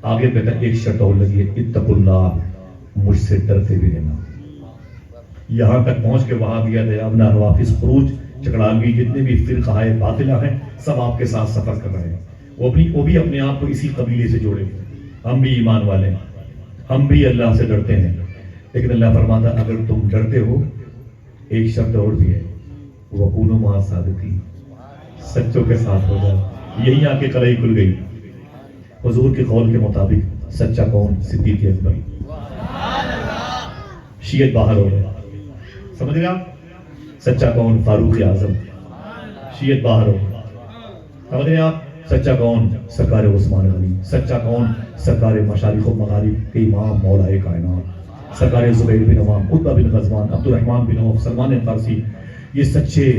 [SPEAKER 1] آگے کہتا ہے ایک شرط اور لگی ہے، اتقوا اللہ، مجھ سے ڈرتے بھی رہنا. یہاں تک پہنچ کے وہاں بھی ہے ابنا روافظ خروج چکڑالوی جتنے بھی فرقہ باطلہ ہیں سب آپ کے ساتھ سفر کر رہے ہیں. وہ بھی اپنے آپ کو اسی قبیلے سے جوڑے ہوئے. ہم بھی ایمان والے ہیں، ہم بھی اللہ سے ڈرتے ہیں. لیکن اللہ فرماتا اگر تم ڈرتے ہو ایک شرط اور بھی ہے، وَكُونُوا مَعَ الصَّادِقِينَ، سچوں کے ساتھ ہو جاؤ. یہی آ کے قلعی کھل گئی. حضور کے قول کے مطابق سچا کون؟ صدیق اکبر. شیعت باہر ہو گئے. سمجھ رہے آپ؟ سچا کون؟ فاروق اعظم. شیعت باہر ہو گئے. سمجھ رہے آپ؟ سچا کون؟ سرکار عثمان غنی. سچا کون؟ سرکار مشارق و مغارب کے امام مولا کائنات سرکار زبیر بن عوام، عتبہ بن غزوان، عبد الرحمن بن عوف، سلمان فارسی. یہ سچے.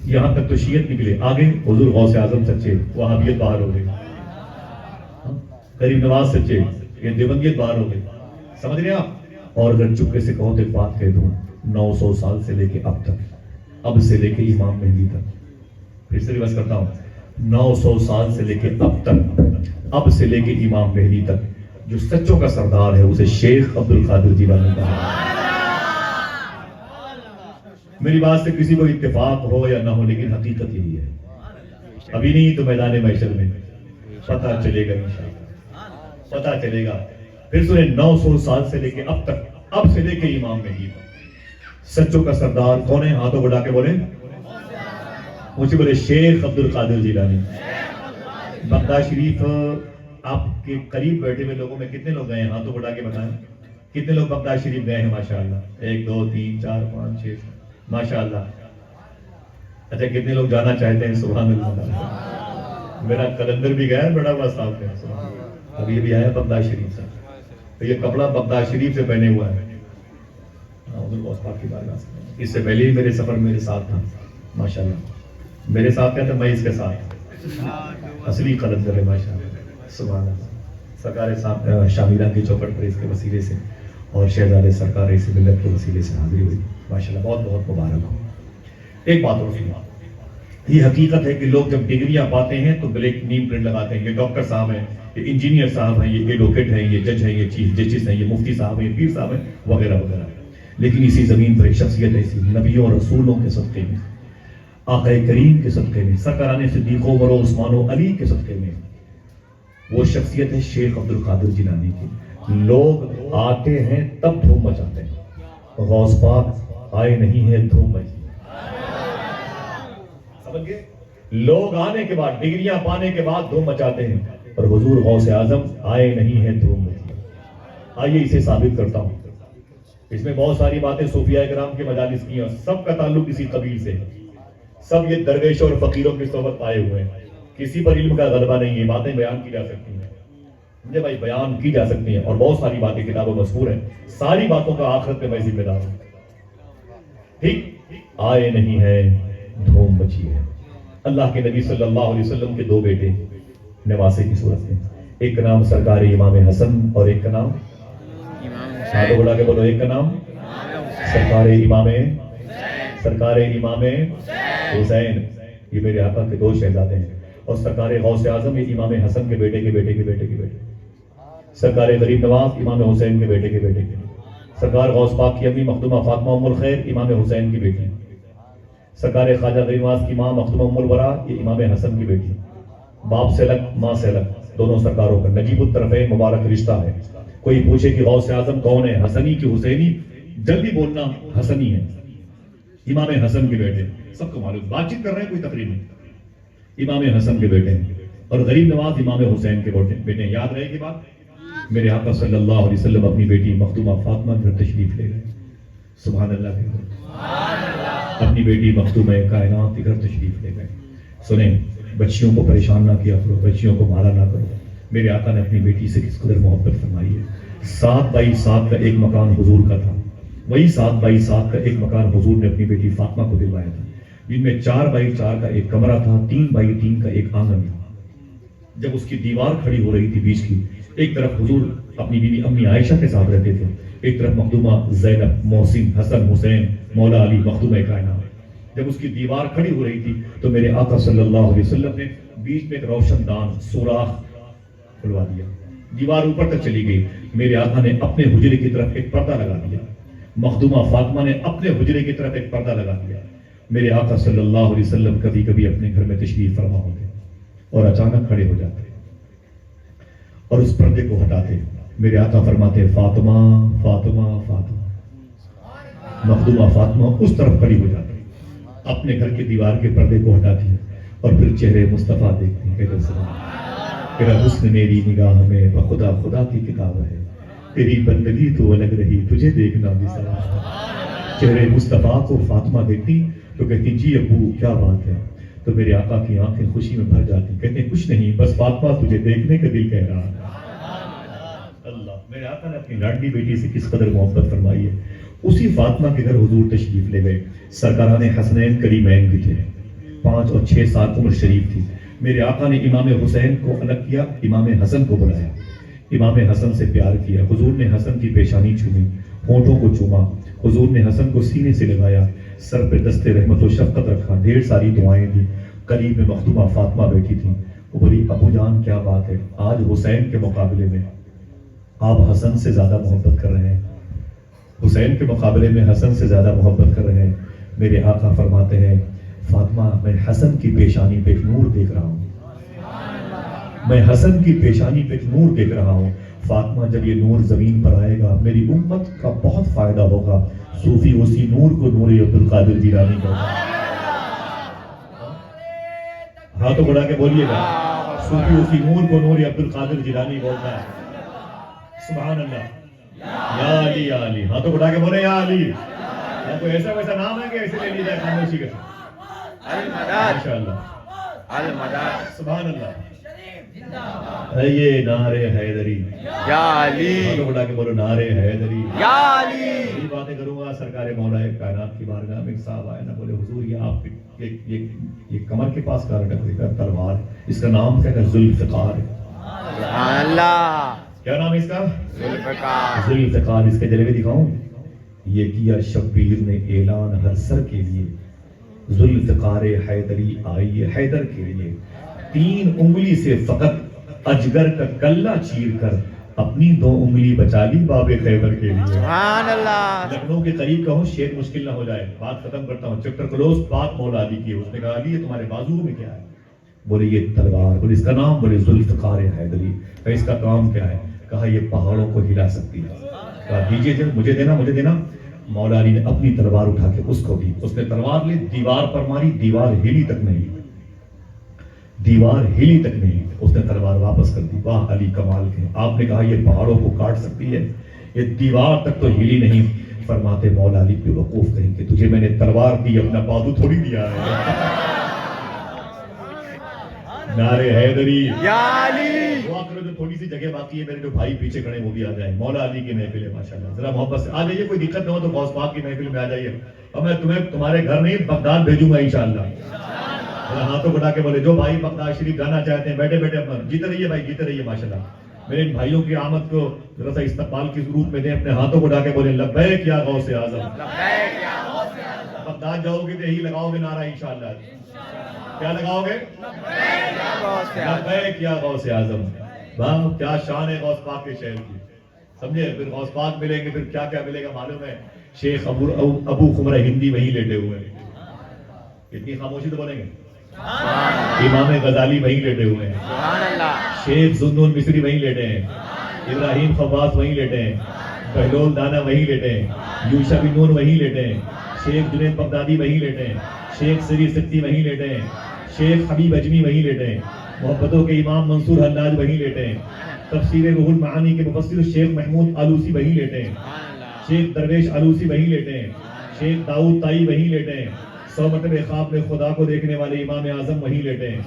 [SPEAKER 1] یہاں تک تو شیعت نکلے. آگے حضور غوث اعظم سچے، وہابیت باہر ہو گئی. غریب نواز سچے، یہ دیوبندیت باہر ہو گئی. سمجھ رہے آپ؟ اور اگر چپکے سے کہو تو ایک بات کہہ دوں، 900 سال سے لے کے اب تک، اب سے لے کے امام مہدی تک، پھر سے ریورس کرتا ہوں، 900 سال سے لے کے اب تک، اب سے لے کے امام مہدی تک جو سچوں کا سردار ہے اسے شیخ عبد القادر جیلانی کہا. میری بات سے کسی کو اتفاق ہو یا نہ ہو لیکن حقیقت یہی ہے. ابھی نہیں تو میدان محشر میں پتہ چلے گا انشاءاللہ، پتہ چلے گا. پھر سنیں 900 سال سے لے کے اب تک، اب سے لے کے امام مہدی تک سچوں کا سردار کون ہے؟ ہاتھوں بڑھا کے بولیں، مجھے بولے شیخ عبد القادر جیلانی. بغداد شریف آپ کے قریب بیٹھے ہوئے لوگوں میں کتنے لوگ گئے ہیں؟ ہاتھوں بڑھا کے بتائیں کتنے لوگ بغداد شریف گئے ہیں؟ ماشاءاللہ 1 2 3 4 5 6 ماشاءاللہ. اچھا کتنے لوگ جانا چاہتے ہیں؟ سبحان اللہ. میرا کلندر بھی گیا ہے بڑا ہوا صاحب کا، ابھی بھی آیا بغداد شریف سے. تو یہ کپڑا بغداد شریف سے پہنے ہوا ہے. اس سے پہلے ہی میرے سفر میرے ساتھ تھا ماشاءاللہ. میرے ساتھ کیا تھا؟ میں اس کے ساتھ. اصلی کلندر ہے ماشاءاللہ. سبحان اللہ. سرکار صاحب شامیرہ کی چوکٹ پر اس کے وسیلے سے اور شہزادے سرکار اس ملت کے وسیلے سے حاضری ہوئی ماشاءاللہ. بہت بہت مبارک ہو. ایک بات اور سنا، یہ حقیقت ہے کہ لوگ جب ڈگریاں پاتے ہیں تو بلیک نیم پرنٹ لگاتے ہیں. یہ ڈاکٹر صاحب ہیں، یہ انجینئر صاحب ہیں، یہ ایڈوکیٹ ہیں، یہ جج ہیں، یہ چیف جسٹس ہیں، یہ مفتی صاحب ہیں، یہ پیر صاحب ہیں وغیرہ وغیرہ. لیکن اسی زمین پر ایک شخصیت ایسی نبیوں اور رسولوں کے صدقے میں، آقا کریم کے صدقے میں، سرکاران صدیق عمر و عثمان و علی کے صدقے میں، وہ شخصیت ہے شیخ عبد القادر جیلانی کی. لوگ آتے ہیں تب دھوم مچاتے ہیں، غوث پاک آئے نہیں ہے دھوم مچی. سمجھ گئے؟ لوگ آنے کے بعد، ڈگریاں پانے کے بعد دھوم مچاتے ہیں، اور حضور غوث اعظم آئے نہیں ہے دھوم مچی. آئیے اسے ثابت کرتا ہوں. اس میں بہت ساری باتیں صوفیاء کرام کے مجالس کی ہیں، سب کا تعلق اسی قبیل سے ہے. سب یہ درویشوں اور فقیروں کی صحبت پائے ہوئے ہیں. کسی پر علم کا غلبہ نہیں ہے. باتیں بیان کی جا سکتی ہیں، مجھے بھائی بیان کی جا سکتی ہیں، اور بہت ساری باتیں کتابوں مذکور ہیں. ساری باتوں کا آخرت میں میں ذمہ دار ہوں. ٹھیک؟ آئے نہیں ہے دھوم مچی ہے. اللہ کے نبی صلی اللہ علیہ وسلم کے 2 بیٹے نواسے کی صورت میں، ایک کا نام سرکار امام حسن اور ایک کا نام، ہاتھوں بڑھا کے بولو، ایک کا نام سرکار امام حسین. یہ میرے آقا کے 2 شہزادے ہیں. اور سرکار غوث اعظم یہ امام حسن کے بیٹے کے بیٹے کے بیٹے کے بیٹے، سرکار غریب نواز امام حسین کے بیٹے کے بیٹے کے. سرکار غوث پاک کی امی مخدومہ فاطمہ ام الخیر امام حسین کی بیٹی، سرکار خواجہ غریب نواز کی ماں مخدومہ ام الورا یہ امام حسن کی بیٹی، باپ سے الگ ماں سے الگ دونوں سرکاروں کا نجیب الطرفین مبارک رشتہ ہے۔ کوئی پوچھے کہ غوث اعظم کون ہے، حسنی کی حسینی، جلدی بولنا حسنی ہے، امام حسن کے بیٹے، سب کو معلوم، بات چیت کر رہے ہیں کوئی تقریر نہیں، امام حسن کے بیٹے ہیں، اور غریب نواز امام حسین کے بیٹے ہیں۔ یاد رہے گی بات؟ میرے آقا صلی اللہ علیہ وسلم اپنی بیٹی مخدومہ فاطمہ گھر تشریف لے گئے، سبحان اللہ کے، اپنی بیٹی مخدومہ کائنات کے گھر تشریف لے گئے۔ سنیں، بچیوں کو پریشان نہ کیا کرو، بچیوں کو مارا نہ کرو۔ میرے آقا نے اپنی بیٹی سے کس قدر محبت فرمائی ہے۔ 7x7 کا ایک مکان حضور کا تھا، وہی 7x7 کا ایک مکان حضور نے اپنی بیٹی فاطمہ کو دلوایا تھا، جن میں 4x4 کا ایک کمرہ تھا، 3x3 کا ایک آنگن تھا۔ جب اس کی دیوار کھڑی ہو رہی تھی بیچ کی، ایک طرف حضور اپنی بیوی امی عائشہ کے ساتھ رہتے تھے، ایک طرف مخدومہ زینب، محسن، حسن، حسین، مولا علی، مخدومہ کائنات۔ جب اس کی دیوار کھڑی ہو رہی تھی تو میرے آقا صلی اللہ علیہ وسلم نے بیچ میں ایک روشن دان سوراخ کھلوا دیا، دیوار اوپر تک چلی گئی۔ میرے آقا نے اپنے حجرے کی طرف ایک پردہ لگا دیا، مخدومہ فاطمہ نے اپنے حجرے کی طرف ایک پردہ لگا دیا۔ میرے آقا صلی اللہ علیہ وسلم کبھی کبھی اپنے گھر میں تشریف فرما ہوتے اور اچانک کھڑے ہو جاتے اور اس پردے کو ہٹاتے۔ میرے آقا فرماتے فاطمہ فاطمہ فاطمہ، مخدومہ فاطمہ اس طرف کھڑی ہو جاتی، اپنے گھر کی دیوار کے پردے کو ہٹاتی ہے اور پھر چہرے مصطفیٰ دیکھتی ہیں، کہتے سلام، تیرا حسن میری نگاہ میں بخدا خدا کی کتاب ہے، تیری بندگی تو الگ رہی تجھے دیکھنا بھی سلام۔ چہرے مصطفیٰ کو فاطمہ دیکھتی تو کہتی جی ابو کیا بات ہے، تو میرے آقا کی آنکھیں خوشی میں بھر جاتی، کہتے ہیں کچھ نہیں، بس فاطمہ تجھے دیکھنے کا دل کہہ رہا ہے۔ اللہ، میرے آقا نے اپنی لاڈلی بیٹی سے کس قدر محبت فرمائی ہے۔ اسی فاطمہ کے گھر حضور تشریف لے گئے، سرکاران حسنین کریمین بھی تھے، 5 اور 6 سال عمر شریف تھی۔ میرے آقا نے امام حسین کو الگ کیا، امام حسن کو بلایا، امام حسن سے پیار کیا، حضور نے حسن کی پیشانی چومی، ہونٹوں کو چوما، حضور نے حسن کو سینے سے لگایا، سر پہ دست رحمت و شفقت رکھا، ڈھیر ساری دعائیں دی۔ قریب میں مخدومہ فاطمہ بیٹھی تھی، وہ بولی ابو جان کیا بات ہے، آج حسین کے مقابلے میں آپ حسن سے زیادہ محبت کر رہے ہیں، حسین کے مقابلے میں حسن سے زیادہ محبت کر رہے ہیں۔ میرے آقا فرماتے ہیں فاطمہ میں حسن کی پیشانی پہ ایک نور دیکھ رہا ہوں، میں حسن کی پیشانی پہ ایک نور دیکھ رہا ہوں۔ فاطمہ جب یہ نور زمین پر آئے گا میری امت کا بہت فائدہ ہوگا۔ صوفی اسی نور کو نور عبدالقادر جیلانی کہتا ہے، ہاتھوں بڑھا کے بولیے گا، صوفی اسی نور کو نور عبدالقادر جیلانی بولتا ہے، سبحان اللہ۔ یا علی یا علی، ہاتھوں بڑھا کے بولے یا علی۔ کوئی ایسا ویسا نام ہے کہ ایسے لے لیا جائے خاموشی کے ساتھ؟ ماشاءاللہ، سبحان اللہ۔ ہے یہ نعرے حیدری،
[SPEAKER 2] یا علی،
[SPEAKER 1] ہاتھوں بڑھا کے بولو نعرے حیدری،
[SPEAKER 2] یا علی۔
[SPEAKER 1] یہ باتیں کروں گا سرکار مولا کائنات کی بارگاہ میں، ایک صاحب آئے نہ بولے حضور یہ آپ یہ کمر کے پاس کا تلوار ہے، اس کا نام کیا ہے؟ ذوالفقار ہے۔
[SPEAKER 2] سبحان اللہ،
[SPEAKER 1] کیا نام ہے اس کا؟
[SPEAKER 2] ذوالفقار۔
[SPEAKER 1] ذوالفقار۔ اس کے جلوے دکھاؤں؟ یہ کیا شبیر نے اعلان ہر سر کے لیے، ذوالفقار حیدری آئی ہے حیدر کے لیے، 3 انگلی سے فقط اجگر کا کلہ چیر کر اپنی 2 انگلی بچا لی باب خیبر کے لیے۔
[SPEAKER 2] سبحان اللہ۔
[SPEAKER 1] لکھنؤ کے قریب کہوں شیر مشکل نہ ہو جائے، بات ختم کرتا ہوں، چیپٹر کلوز، بات مولا علی کی۔ اس نے کہا علی یہ تمہارے بازو میں کیا ہے؟ بولے یہ تلوار۔ بولے اس کا نام؟ بولے ذوالفقار حیدری۔ کہا اس کا کام کیا ہے؟ کہا یہ پہاڑوں کو ہلا سکتی ہے۔ کہا دیجیے مجھے دینا مجھے دینا۔ مولا علی نے اپنی تلوار اٹھا کے اس کو دی، اس نے تلوار لی، دیوار پر ماری، دیوار ہلی تک نہیں، دیوار ہلی تک نہیں، اس نے تلوار واپس کر دی۔ واہ علی کمال کے، آپ نے کہا یہ پہاڑوں کو کاٹ سکتی ہے، یہ دیوار تک تو ہلی نہیں۔ فرماتے مولا علی پہ وقوف کہیں کہ تجھے میں نے تلوار دی، اپنا بازو تھوڑی دیا ہے۔ نعرے حیدری،
[SPEAKER 2] یا علی۔
[SPEAKER 1] دعا کرو جو تھوڑی سی جگہ باقی ہے، میرے جو بھائی پیچھے کھڑے وہ بھی آ جائیں، مولا علی کی محفل ہے ماشاءاللہ، ذرا محبت سے آ جائیے، کوئی دقت نہ ہو تو غوث پاک کی محفل میں آ جائیے، اور میں تمہیں تمہارے گھر نہیں بغداد بھیجوں گا انشاءاللہ۔ ہاتھوں بٹا کے بولے جو بھائی بغداد شریف جانا چاہتے ہیں بیٹھے بیٹھے جیتے رہیے بھائی، جیتے رہیے ماشاءاللہ۔ میرے ان بھائیوں کی آمد کو ذرا سا استقبال کی ضرورت میں دیں، اپنے ہاتھوں کو اٹھا کے بولے لبیک یا غوث اعظم۔ بغداد جاؤ گے تو یہی لگاؤ گے نعرہ انشاءاللہ، کیا لگاؤ گے؟ لبیک یا غوث اعظم۔ واہ کیا شان ہے غوث پاک کے شہر کی،
[SPEAKER 3] سمجھے؟ پھر غوث پاک ملیں گے، پھر کیا کیا ملے گا معلوم ہے؟ شیخ ابو خمرہ ہندی وہیں لیٹے ہوئے ہیں. اتنی خاموشی تو بولیں گے. امام غزالی وہیں لیٹے ہوئے ہیں.
[SPEAKER 2] سبحان اللہ.
[SPEAKER 3] شیخ زنون مصری وہیں لیٹے ہیں. ابراہیم خواص وہیں لیٹے ہیں. بہلول دانا وہیں لیٹے ہیں. یوشا بن نون وہیں لیٹے ہیں. شیخ جنید بغدادی وہیں لیٹے ہیں. شیخ سری سکتی وہیں لیٹے ہیں. شیخ حبیب اجمی وہیں لیٹے ہیں. محبتوں کے امام منصور حلاج وہیں لیٹے ہیں. تفسیر روح المعانی کے مفسر شیخ محمود آلوسی وہیں لیٹے ہیں. شیخ درویش آلوسی وہیں لیٹے ہیں. شیخ داؤد تائی وہیں لیٹے ہیں. 100 مرتبہ خواب میں خدا کو دیکھنے والے امام اعظم وہیں لیٹے ہیں.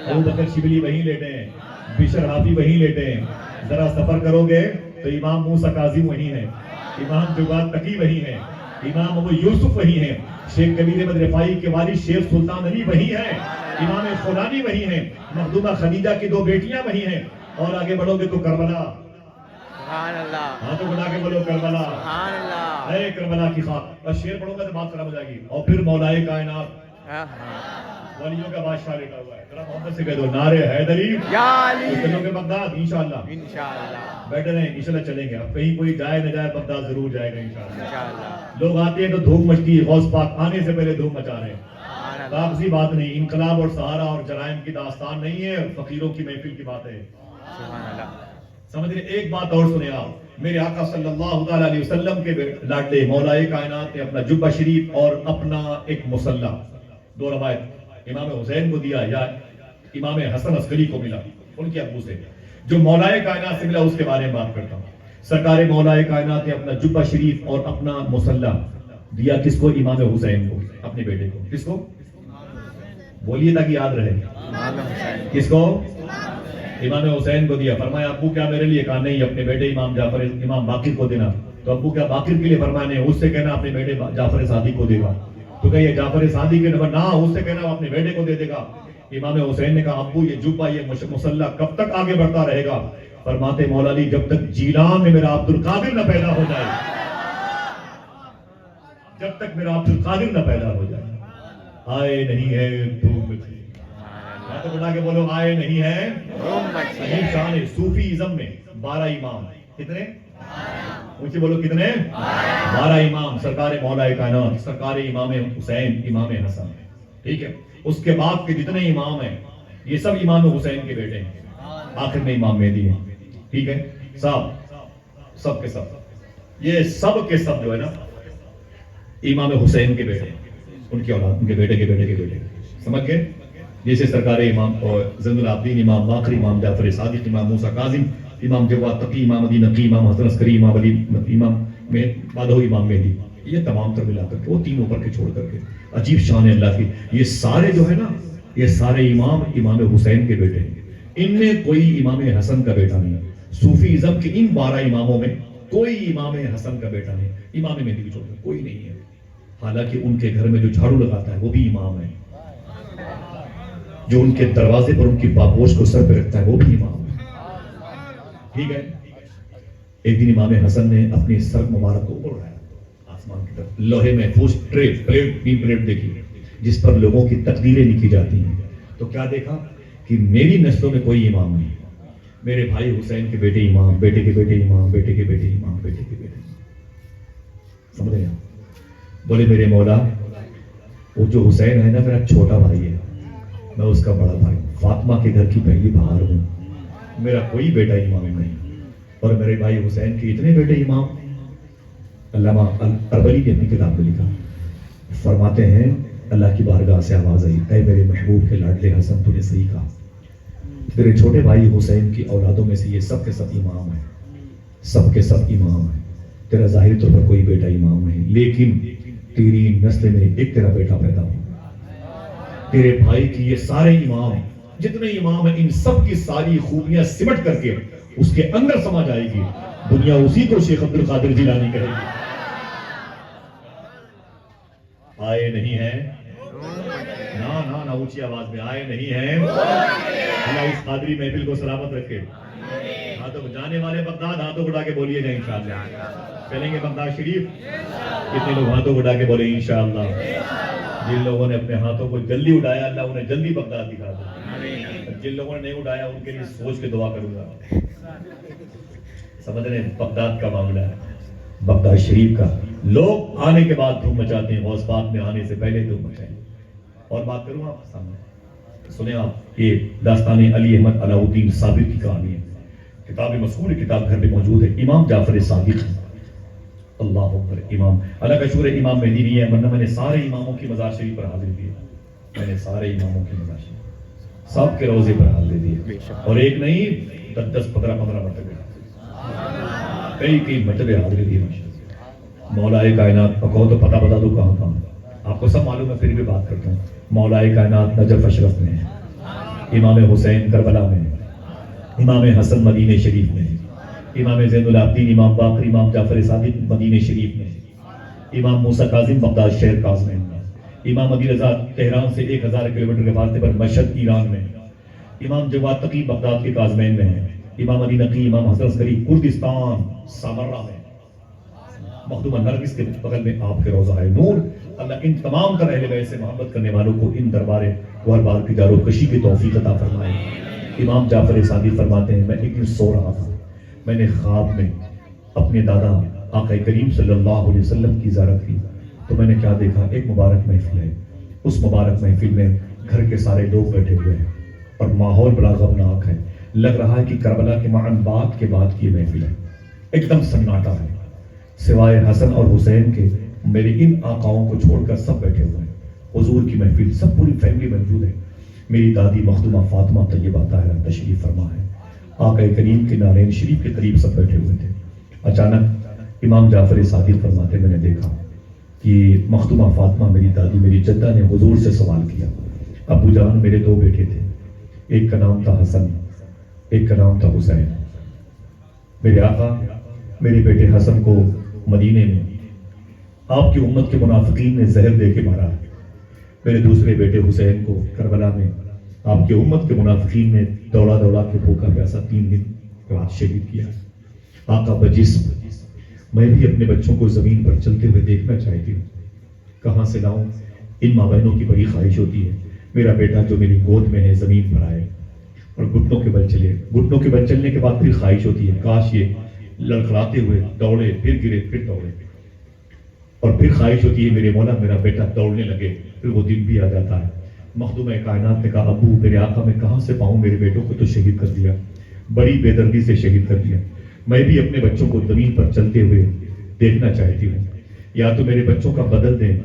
[SPEAKER 3] ابو بکر شبلی وہیں لیٹے ہیں. بشر حافی وہیں لیٹے ہیں. ذرا سفر کرو گے تو امام موسیٰ کاظم وہیں ہیں. امام جواد تقی وہیں ہیں. امام ابو یوسف وہیں ہیں. شیخ کبیر احمد رفاعی کے والد شیخ سلطان علی وہیں ہیں. امام خولانی وہیں ہیں. مخدومہ خدیجہ کی 2 بیٹیاں وہیں ہیں. اور آگے بڑھو گے تو کربلا.
[SPEAKER 2] سبحان اللہ.
[SPEAKER 3] ہاتھوں بڑھا کے بولو کربلا.
[SPEAKER 2] سبحان اللہ.
[SPEAKER 3] اے کربلا کی خاک. بس شعر پڑھو گا تو بات خراب ہو جائے گی. اور پھر مولائے کائنات ولیوں کا بادشاہ لیٹا ہوا ہے. ذرا محبت سے کہہ دو نعرے حیدری
[SPEAKER 2] یا علی.
[SPEAKER 3] چلو گے بغداد انشاءاللہ.
[SPEAKER 2] انشاءاللہ.
[SPEAKER 3] بیٹھے رہیں انشاءاللہ چلیں گے. اب کہیں کوئی جائے نہ جائے بغداد ضرور جائے گا انشاءاللہ.
[SPEAKER 2] انشاءاللہ.
[SPEAKER 3] لوگ آتے ہیں تو دھوم مچتی ہے. غوث پاک آنے سے پہلے دھوم مچا رہے ہیں.
[SPEAKER 2] سبحان اللہ.
[SPEAKER 3] کاغذی بات نہیں. انقلاب اور سہارا اور جرائم کی داستان نہیں ہے. فقیروں کی محفل کی بات ہے.
[SPEAKER 2] سبحان اللہ.
[SPEAKER 3] سمجھ رہے؟ ایک بات اور سنیں آپ. میرے آقا صلی اللہ تعالی علیہ وسلم کے لاڈلے مولائے کائنات نے اپنا جبہ شریف اور اپنا ایک مسلح 2 روایت امام حسین کو دیا یا امام حسن عسکری کو ملا ان کے ابو سے. جو مولائے کائنات سے ملا اس کے بارے میں بات کرتا ہوں. سرکار مولائے کائنات نے اپنا جبہ شریف اور اپنا مسلح دیا کس کو؟ امام حسین کو، اپنے بیٹے کو. کس کو؟ بولیے تاکہ یاد رہے.
[SPEAKER 2] امام حسین.
[SPEAKER 3] کس کو؟ امام حسین کو دیا. فرمایا ابو کیا میرے لیے؟ کہا نہیں، اپنے بیٹے امام جعفر امام باقر کو دینا. تو ابو کیا باقر کے لیے؟ فرمایا نہیں، اس سے کہنا اپنے بیٹے جعفر صادق کو دے گا. تو کہ یہ جعفر صادق کے نمبر نہ، اس سے کہنا اپنے بیٹے کو دے دے گا. امام حسین نے کہا ابو یہ جبہ یہ مسلح کب تک آگے بڑھتا رہے گا؟ فرماتے مولا علی جب تک جیلان میں میرا عبد القادر نہ پیدا ہو جائے. جب تک میرا عبد القادر نہ پیدا ہو جائے. آئے نہیں ہے دھوم مچی. تو بڑھا کے بولو آئے نہیں ہے. عجیب شان ہے صوفی ازم میں 12 امام. کتنے؟ اونچے بولو کتنے؟ 12 امام. سرکار مولائے کائنات سرکار امام حسین امام حسن. ٹھیک ہے. اس کے بعد کے جتنے امام ہیں یہ سب امام حسین کے بیٹے ہیں. آخر میں امام مہدی ہیں. ٹھیک ہے. سب کے سب یہ سب کے سب جو ہے نا امام حسین کے بیٹے ہیں. ان کی اولاد، ان کے بیٹے کے بیٹے کے بیٹے. سمجھ گئے؟ جیسے سرکار امام زین العابدین امام باقر امام جعفر صادق امام موسیٰ کاظم امام جواد تقی امام علی نقی امام حسن عسکری امام علی امام بعدہ امام مہدی، یہ تمام تر ملا کر کے وہ 3 اوپر کے چھوڑ کر کے. عجیب شان ہے اللہ کی. یہ سارے جو ہے نا یہ سارے امام امام حسین کے بیٹے ہیں. ان میں کوئی امام حسن کا بیٹا نہیں. صوفی ازم کے ان 12 اماموں میں کوئی امام حسن کا بیٹا نہیں. امام مہدی بھی چھوڑ کر کوئی نہیں ہے. حالانکہ ان کے گھر میں جو جھاڑو لگاتا ہے وہ بھی امام ہے. جو ان کے دروازے پر ان کی پاپوش کو سر پہ رکھتا ہے وہ بھی امام ہے. ٹھیک ہے. ایک دن امام حسن نے اپنی سر مبارک کو اوپر اٹھایا آسمان کی طرف. لوہے محفوظ پلیٹ دیکھی جس پر لوگوں کی تقدیریں لکھی جاتی ہیں. تو کیا دیکھا کہ میری نسلوں میں کوئی امام نہیں. میرے بھائی حسین کے بیٹے امام، بیٹے کے بیٹے امام، بیٹے کے بیٹے امام، بیٹے کے بیٹے. سمجھ رہے ہیں؟ بولے میرے مولا وہ جو حسین ہے نا میرا چھوٹا بھائی ہے، میں اس کا بڑا بھائی ہوں. فاطمہ کے گھر کی پہلی بہار ہوں. میرا کوئی بیٹا امام نہیں. اور میرے بھائی حسین کے اتنے بیٹے امام. علامہ اربلی نے اپنی کتاب میں لکھا، فرماتے ہیں اللہ کی بارگاہ سے آواز آئی، اے میرے محبوب کے لاڈلے حسن تو نے صحیح کہا. تیرے چھوٹے بھائی حسین کی اولادوں میں سے یہ سب کے سب امام ہیں. سب کے سب امام ہیں. تیرا ظاہری طور پر کوئی بیٹا امام نہیں، لیکن تیری نسل میں ایک تیرا بیٹا پیدا ہو. تیرے بھائی کی یہ سارے امام جتنے امام ہیں ان سب کی ساری خوبیاں سمٹ کر کے اس کے اندر سما جائے گی. دنیا اسی کو شیخ عبد القادر جیلانی کہے گی. آئے نہیں ہیں نا اونچی آواز میں آئے نہیں ہیں. اللہ اس قادری محفل کو سلامت رکھے. ہاتھوں جانے والے بغداد ہاتھوں اٹھا کے بولیے گا انشاءاللہ. چلیں گے بغداد شریف. کتنے لوگ ہاتھوں اٹھا کے بولے انشاءاللہ. جن لوگوں نے اپنے ہاتھوں کو جلدی اٹھایا اللہ انہیں جلدی بغداد دکھا دے. جن لوگوں نے نہیں اٹھایا ان کے لیے سوچ کے دعا کروں گا. سمجھ رہے ہیں؟ بغداد کا معاملہ ہے، بغداد شریف کا، لوگ آنے کے بعد دھوم مچاتے ہیں، غوث پاک میں آنے سے پہلے دھوم مچائیں۔ اور بات کروں آپ کے سامنے، سنیں آپ، یہ داستان علی احمد علاؤالدین صابر کی کہانی ہے، کتاب مذکور ہے، کتاب گھر میں موجود ہے، امام جعفر صادق ہے، اللہ اکبر، امام، اللہ کا شکر ہے امام مہدی نہیں ہے، ورنہ میں نے سارے اماموں کی مزار شریف پر حاضر دیے، میں نے سارے اماموں کی مزار شریف سب کے روزے پر حاضر دیے، اور ایک نہیں 10 15 مرتبہ کئی مرتبہ حاضر دیے، مولائے کائنات کہو تو پتہ بتا دو کہاں کہاں، آپ کو سب معلوم ہے، پھر بھی بات کرتا ہوں، مولائے کائنات نجف اشرف میں ہے، امام حسین کربلا میں ہے، امام حسن مدینہ شریف میں ہے، امام زین العابدین، امام باقر، امام جعفر صادق مدینہ شریف میں ہے، امام موسیٰ کاظم بغداد شہر کاظمین میں، امام علی رضا تہران سے 1000 کلومیٹر کے فاصلے پر مشہد ایران میں، امام جواد تقی بغداد کے کاظمین میں ہے، امام علی نقی، امام حسن عسکری کردستان سامرہ میں، مخدوم نرگس کے بغل میں آپ کے روضہ ہے نور۔ اللہ ان تمام تر اہل بیت سے محبت کرنے والوں کو ان دربار گوہر کی جار و کشی کی توفیق عطا فرمائے۔ امام جعفر صادق فرماتے ہیں، میں ایک دن سو رہا تھا، میں نے خواب میں اپنے دادا آقا کریم صلی اللہ علیہ وسلم کی زیارت کی، تو میں نے کیا دیکھا، ایک مبارک محفل ہے، اس مبارک محفل میں گھر کے سارے لوگ بیٹھے ہوئے ہیں اور ماحول بڑا غمناک ہے، لگ رہا ہے کہ کربلا کے معن بات کے بعد کی محفل ہے، ایک دم سناٹا ہے، سوائے حسن اور حسین کے میرے ان آقاؤں کو چھوڑ کر سب بیٹھے ہوئے ہیں، حضور کی محفل، سب پوری فیملی موجود ہے، میری دادی مخدومہ فاطمہ طیبہ طاہرہ تشریف فرما ہے، آقا کریم کے نارین شریف کے قریب سب بیٹھے ہوئے تھے۔ اچانک امام جعفر صادق فرماتے، میں نے دیکھا کہ مخدومہ فاطمہ میری دادی میری جدہ نے حضور سے سوال کیا، ابو جان میرے 2 بیٹے تھے، ایک کا نام تھا حسن، ایک کا نام تھا حسین، میرے آقا میرے بیٹے حسن کو مدینے میں آپ کی امت کے منافقین نے زہر دے کے مارا، میرے دوسرے بیٹے حسین کو کربلا میں آپ کی امت کے منافقین نے دوڑا دوڑا کے بھوکا پیاسا 3 دن رات شہید کیا۔ آقا بجسم میں بھی اپنے بچوں کو زمین پر چلتے ہوئے دیکھنا چاہتی ہوں، کہاں سے لاؤں؟ ان ماں بہنوں کی بڑی خواہش ہوتی ہے میرا بیٹا جو میری گود میں ہے زمین پر آئے اور گھٹنوں کے بل چلے، گھٹنوں کے بل چلنے کے بعد پھر خواہش ہوتی ہے کاش یہ لڑکھڑاتے ہوئے دوڑے، پھر گرے، پھر دوڑے، اور پھر خواہش ہوتی ہے میرے مولا میرا بیٹا دوڑنے لگے، پھر وہ دن بھی آ جاتا ہے۔ مخدوم کائنات نے کہا، ابو میرے آقا میں کہاں سے پاؤں، میرے بیٹوں کو تو شہید کر دیا، بڑی بے دردی سے شہید کر دیا، میں بھی اپنے بچوں کو زمین پر چلتے ہوئے دیکھنا چاہتی ہوں، یا تو میرے بچوں کا بدل دیں،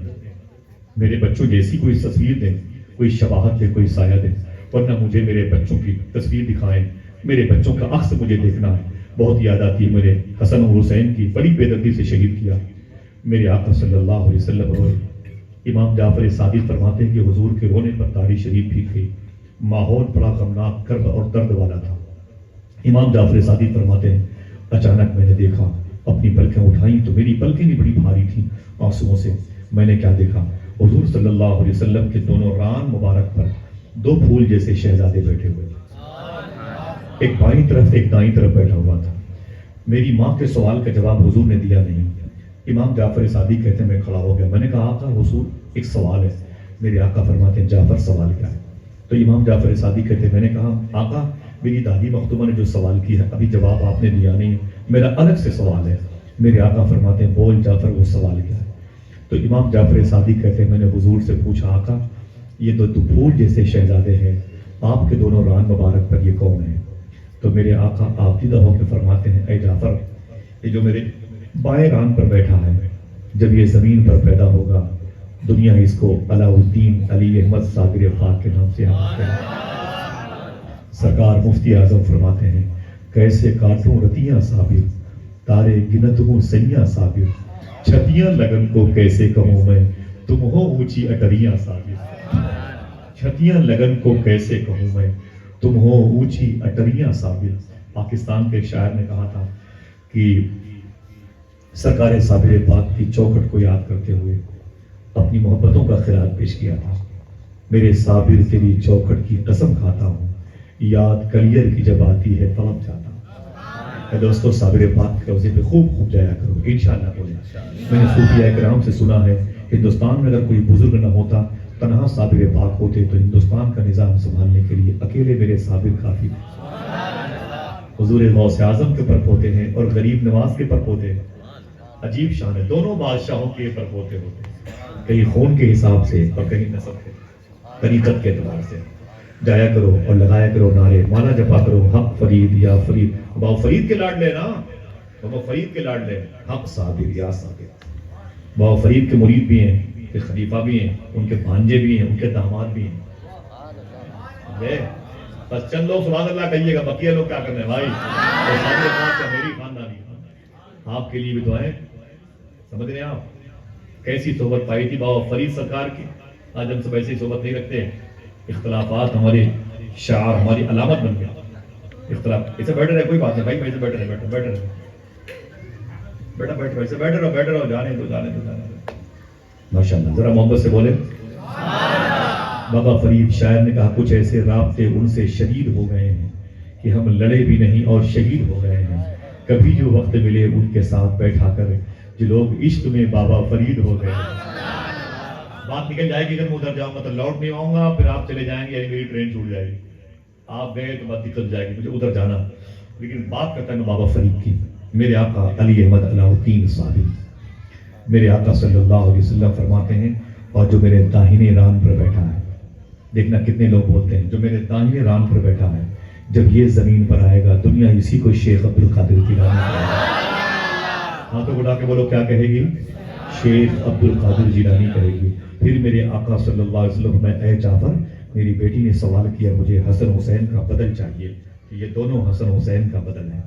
[SPEAKER 3] میرے بچوں جیسی کوئی تصویر دیں، کوئی شباہت دے، کوئی سایہ دے، ورنہ مجھے میرے بچوں کی تصویر دکھائیں، میرے بچوں کا عکس مجھے دیکھنا ہے۔ بہت یاد آتی ہے میرے حسن اور حسین کی، بڑی بے دردی سے شہید کیا، میرے آقا صلی اللہ علیہ وسلم روئے۔ امام جعفر صادق فرماتے ہیں کہ حضور کے رونے پر داڑھی شریف بھیگ گئی، ماحول بڑا غمناک، کرب اور درد والا تھا۔ امام جعفر صادق فرماتے ہیں، اچانک میں نے دیکھا، اپنی پلکیں اٹھائیں تو میری پلکیں بھی بڑی بھاری تھیں آنسوؤں سے، میں نے کیا دیکھا، حضور صلی اللہ علیہ وسلم کے دونوں ران مبارک پر 2 پھول جیسے شہزادے بیٹھے ہوئے، ایک بائیں طرف ایک دائیں طرف بیٹھا ہوا تھا۔ میری ماں کے سوال کا جواب حضور نے دیا نہیں۔ امام جعفر صادق کہتے ہیں میں کھڑا ہو گیا، میں نے کہا آقا حضور ایک سوال ہے، میرے آقا فرماتے ہیں جعفر سوال کیا ہے؟ تو امام جعفر صادق کہتے ہیں میں نے کہا آقا میری دادی مخدومہ نے جو سوال کیا ہے ابھی جواب آپ نے دیا نہیں، میرا الگ سے سوال ہے۔ میرے آقا فرماتے ہیں بول جعفر وہ سوال کیا ہے؟ تو امام جعفر صادق کہتے ہیں میں نے حضور سے پوچھا آقا یہ 2 پھول جیسے شہزادے ہیں، آپ کے دونوں ران مبارک پر یہ کون ہیں؟ تو میرے آقا آبدیدہ ہو کے فرماتے ہیں اے جعفر یہ جو میرے بائیں ران پر بیٹھا ہے جب یہ زمین پر پیدا ہوگا دنیا اس کو علاؤالدین علی احمد صابر خاک کے نام سے یاد کرے۔ سرکار مفتی اعظم فرماتے ہیں کیسے کاٹوں رتیاں صابر، تارے گنت ہوں سیاں صابر، چھتیاں لگن کو کیسے کہوں میں، تم ہو اونچی اٹریاں صابر، چھتیاں لگن کو کیسے کہوں میں، تم ہو اونچی اٹریاں صابر۔ پاکستان کے شاعر نے کہا تھا کہ سرکار صابر پاک کی چوکھٹ کو یاد کرتے ہوئے اپنی محبتوں کا خیال پیش کیا تھا، میرے صابر تیری چوکھٹ کی قسم کھاتا ہوں، یاد کلیر کی جب آتی ہے تڑپ جاتا ہوں۔ اے دوستو صابر پاک کے روضے پہ خوب جایا کرو، انشاءاللہ بولے۔ میں نے صوفیاء کرام سے سنا ہے ہندوستان میں اگر کوئی بزرگ نہ ہوتا تنہا صابر پاک ہوتے تو ہندوستان کا نظام سنبھالنے کے لیے اکیلے میرے صابر کافی تھے۔ حضور غوث اعظم کے پرپوتے ہیں اور غریب نواز کے پرپوتے ہیں. عجیب شان ہے, دونوں بادشاہوں کے پرپوتے ہوتے ہیں, کہیں خون کے حساب سے اور کہیں نسب کے, طریقت کے اعتبار سے. جایا کرو اور لگایا کرو نعرے, مانا جپا کرو حق فرید یا فرید. بابا فرید کے لاڈ لے نا, بابا فرید کے لاڈ لے, حق صابر یا صابر. بابا فرید کے مرید بھی ہیں, کے خلیفہ بھی ہیں, ان کے بھانجے بھی ہیں, ان کے داماد بھی ہیں. بس چند لوگ سبحان اللہ کہیے گا, بقیہ لوگ کیا کرنے ہیں بھائی؟ میری خاندانی آپ کے لیے بھی دعائیں. سمجھ رہے ہیں آپ کیسی صحبت پائی تھی بابا فرید سرکار کی؟ آج ہم سب ایسی صحبت نہیں رکھتے. اختلافات ہمارے شعار, ہماری علامت بن گیا. اختلاف ایسے بیٹھے رہے, کوئی بات نہیں بھائی, ایسے بیٹھے رہے, بیٹھے رہے, بیٹا بیٹھو, ایسے بیٹھے رہو, بیٹھے رہو, جانے دو, جانے دو, جانے دو. ماشاء اللہ, ذرا محبت سے بولے. بابا فرید شاعر نے کہا, کچھ ایسے رابطے ان سے شدید ہو گئے ہیں کہ ہم لڑے بھی نہیں اور شہید ہو گئے ہیں. کبھی جو وقت ملے ان کے ساتھ بیٹھا کر, جو لوگ عشق میں بابا فرید ہو گئے. بات نکل جائے گی, اگر میں ادھر جاؤں گا تو لوٹ نہیں آؤں گا, پھر آپ چلے جائیں گے, یعنی میری ٹرین چھوٹ جائے گی. آپ گئے تو بات دقت ہو جائے گی, مجھے ادھر جانا. لیکن بات کرتا ہے بابا فرید کی. میرے آقا علی احمد علاؤ الدین صابری, میرے آقا صلی اللہ علیہ وسلم فرماتے ہیں, اور جو میرے داہنے ران پر بیٹھا ہے, دیکھنا کتنے لوگ بولتے ہیں جو میرے داہنے ران پر بیٹھا ہے, جب یہ زمین پر آئے گا دنیا اسی کو شیخ عبد القادر جیلانی کہے گی. ہاتھوں اٹھا کے بولو, کیا کہے گی؟ شیخ عبد القادر جیلانی کہے گی. پھر میرے آقا صلی اللہ علیہ وسلم میں, اے جعفر, میری بیٹی نے سوال کیا, مجھے حسن حسین کا بدل چاہیے. یہ دونوں حسن حسین کا بدل ہے,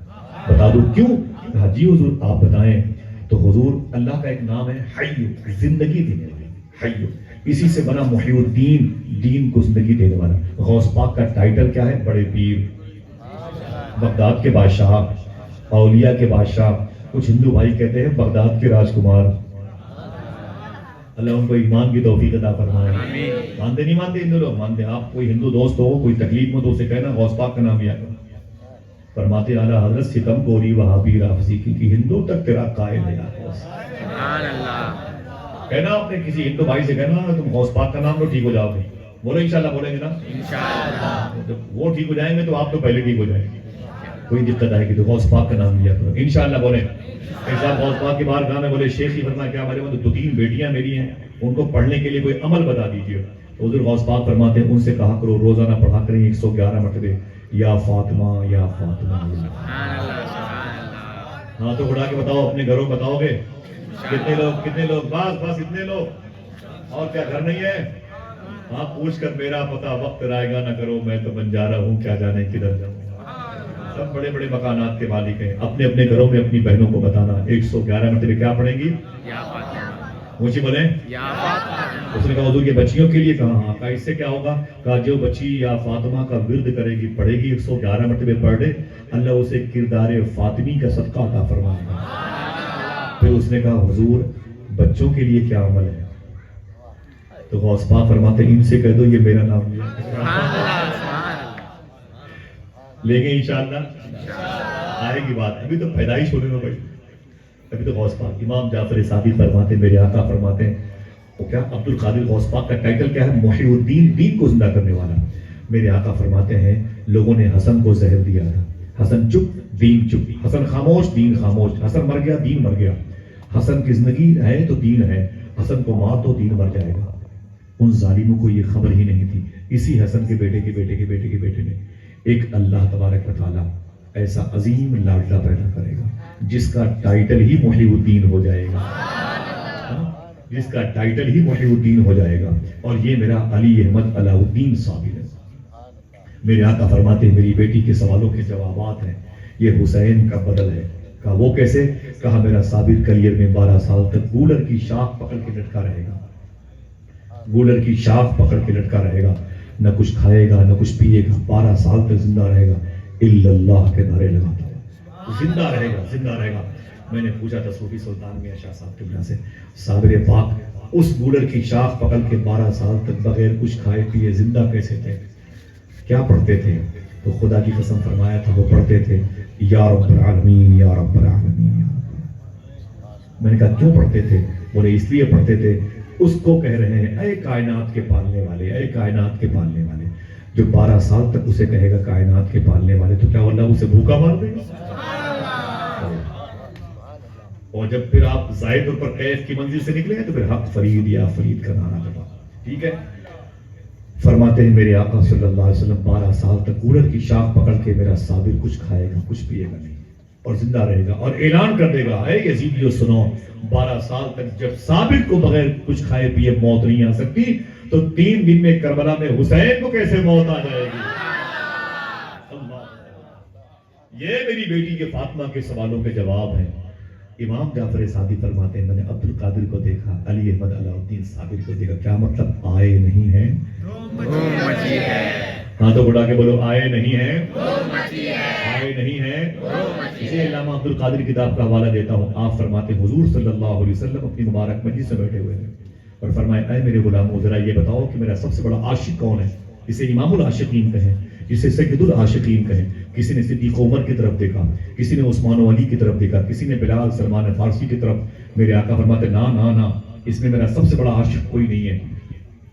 [SPEAKER 3] بتا دوں کیوں؟ کہا جی حضور آپ بتائیں. تو حضور, اللہ کا ایک نام ہے حی, زندگی دینے والا, حی, اسی سے بنا محی الدین, دین کو زندگی دینے والا. غوث پاک کا ٹائٹل کیا ہے؟ بڑے پیر, بغداد کے بادشاہ, اولیاء کے بادشاہ. کچھ ہندو بھائی کہتے ہیں بغداد کے راجکمار. اللہ ان کو ایمان کی توفیق عطا فرمائے. مانتے نہیں مانتے ہندو لوگ؟ مانتے. آپ کوئی ہندو دوست ہو, کوئی تکلیف میں تو اسے کہنا غوث پاک کا نام لیا کرو. فرماتے اعلیٰ حضرت ستم کوری وہابی رافضی کی ہندو تک تیرا قائل ہے
[SPEAKER 2] سبحان اللہ.
[SPEAKER 3] کہنا اپنے کسی ہندو بھائی سے کہنا تم غوث پاک کا نام لو, ٹھیک ہو جاؤ گے. بولو انشاءاللہ, بولیں گے نا انشاءاللہ. جب وہ ٹھیک ہو جائیں گے تو آپ تو پہلے ٹھیک ہو جائیں گے. کوئی دقت آئے گی تو غوث پاک کا نام لیا کرو انشاءاللہ. بولیں ایسا غوث پاک کی بارگاہ میں بولے, شیخ ہی فرمایا کیا ہمارے وہاں 2-3 بیٹیاں میری ہیں, ان کو پڑھنے کے لیے کوئی عمل بتا دیجیے. حضور غوث پاک فرماتے ہیں ان سے کہا کرو روزانہ پڑھا کریں 111 مرتبے, یا فاطمہ یا فاطمہ. ہاں تو اڑا کے بتاؤ, اپنے گھروں بتاؤ گے کتنے لوگ, کتنے لوگ؟ بس اتنے لوگ. اور کیا گھر نہیں ہے؟ ہاں پوچھ کر میرا پتا وقت رائے گا نہ کرو, میں تو بن جا رہا ہوں, کیا جانے کدھر جاؤں. سب بڑے بڑے مکانات کے مالک ہیں. اپنے اپنے گھروں میں اپنی بہنوں کو بتانا 111 مرتبہ کیا پڑھیں گی؟ مجھے بولیں. اس نے کہا حضور یہ بچیوں کے لیے کہا. ہاں. کہا اس سے کیا ہوگا؟ کہا جو بچی یا فاطمہ کا ورد کرے گی, پڑھے گی 111 مرتبہ پڑھ لے, اللہ اسے کردار فاطمی کا صدقہ عطا فرمائے گا. پھر اس نے کہا حضور بچوں کے لیے کیا عمل ہے؟ تو غوث پاک فرماتے ہیں ان سے کہہ دو یہ میرا نام لے گے انشاءاللہ. آئے گی بات, ابھی تو پیدائش ہونے میں بڑی, ابھی تو غوث پاک. امام جعفر صادق فرماتے ہیں, میرے آقا فرماتے ہیں, وہ کیا عبد القادر غوث پاک کا ٹائٹل کیا ہے؟ محی الدین, دین کو زندہ کرنے والا. میرے آقا فرماتے ہیں لوگوں نے حسن کو زہر دیا تھا, حسن چپ دین چپ, حسن خاموش دین خاموش, حسن مر گیا دین مر گیا. حسن کی زندگی ہے تو دین ہے, حسن کو مار تو دین مر جائے گا. ان ظالموں کو یہ خبر ہی نہیں تھی. اسی حسن کے بیٹے کے بیٹے کے بیٹے کے بیٹے نے ایک اللہ تبارک و تعالیٰ ایسا عظیم لاڈلا پیدا کرے گا جس کا ٹائٹل ہی محی الدین ہو جائے گا, جس کا ٹائٹل ہی محی الدین ہو جائے گا. اور یہ میرا علی احمد علاؤ الدین صابر ہے. میرے آقا فرماتے ہیں میری بیٹی کے سوالوں کے جوابات ہیں, یہ حسین کا بدل ہے. کہا وہ کیسے؟ کہا میرا صابر کریئر میں 12 سال تک گولر کی شاخ پکڑ کے لٹکا رہے گا, گولر کی شاخ پکڑ کے لٹکا رہے گا, نہ کچھ کھائے گا نہ کچھ پیے گا, 12 سال تک زندہ رہے گا, الا اللہ کے نعرے لگاتا ہے, زندہ رہے گا, زندہ رہے گا. میں نے پوچھا تھا صوفی سلطان میاں شاہ صاحب قبلہ سے, صابر پاک اس گولر کی شاخ پکڑ کے 12 سال تک بغیر کچھ کھائے پیے زندہ کیسے تھے, کیا پڑھتے تھے؟ تو خدا کی قسم فرمایا تھا وہ پڑھتے تھے یا رب العالمین یا رب العالمین. میں نے کہا کیوں پڑھتے تھے؟ بولے اس لیے پڑھتے تھے اس کو کہہ رہے ہیں اے کائنات کے پالنے والے, اے کائنات کے پالنے والے. جو 12 سال تک اسے کہے گا کائنات کے پالنے والے، تو کیا اللہ اسے بھوکا مار دے گا؟ اور جب پھر آپ زائد طور پر کیف کی منزل سے نکلے ہیں تو پھر حق فرید یا فرید کا نعرہ لگا. ٹھیک ہے، فرماتے ہیں میرے آقا صلی اللہ علیہ وسلم 12 سال تک کولر کی شاخ پکڑ کے میرا صابر کچھ کھائے گا کچھ پیے گا نہیں اور زندہ رہے گا، اور اعلان کر دے گا اے یزیدیو سنو، 12 سال تک جب صابر کو بغیر کچھ کھائے پیے موت نہیں آ سکتی تو 3 دن میں کربلا میں حسین کو کیسے موت آ جائے گی؟ یہ میری بیٹی کے فاطمہ کے سوالوں کے جواب ہیں. امام جعفر صادق فرماتے ہیں میں نے عبد القادر کو دیکھا، علی احمد علاء الدین صابر کو دیکھا. کیا مطلب؟ آئے نہیں ہیں،
[SPEAKER 2] دھوم مچی ہے.
[SPEAKER 3] ہاں تو بڑھا کے بولو آئے نہیں ہیں،
[SPEAKER 2] دھوم مچی ہے.
[SPEAKER 3] آئے نہیں ہیں.
[SPEAKER 2] دھوم مچی
[SPEAKER 3] اسے
[SPEAKER 2] ہے.
[SPEAKER 3] علامہ عبد القادر کتاب کا حوالہ دیتا ہوں. آپ فرماتے ہیں حضور صلی اللہ علیہ وسلم اپنی مبارک مجلس سے بیٹھے ہوئے ہیں اور فرمایا اے میرے غلاموں ذرا یہ بتاؤ کہ میرا سب سے بڑا عاشق کون ہے؟ جسے امام العاشقین کہیں، جسے سید العاشقین کہیں. کسی نے صدیق عمر کی طرف دیکھا، کسی نے عثمان و علی کی طرف دیکھا، کسی نے بلال سلمان فارسی کی طرف. میرے آقا فرماتے نا نا نا، اس میں میرا سب سے بڑا عاشق کوئی نہیں ہے.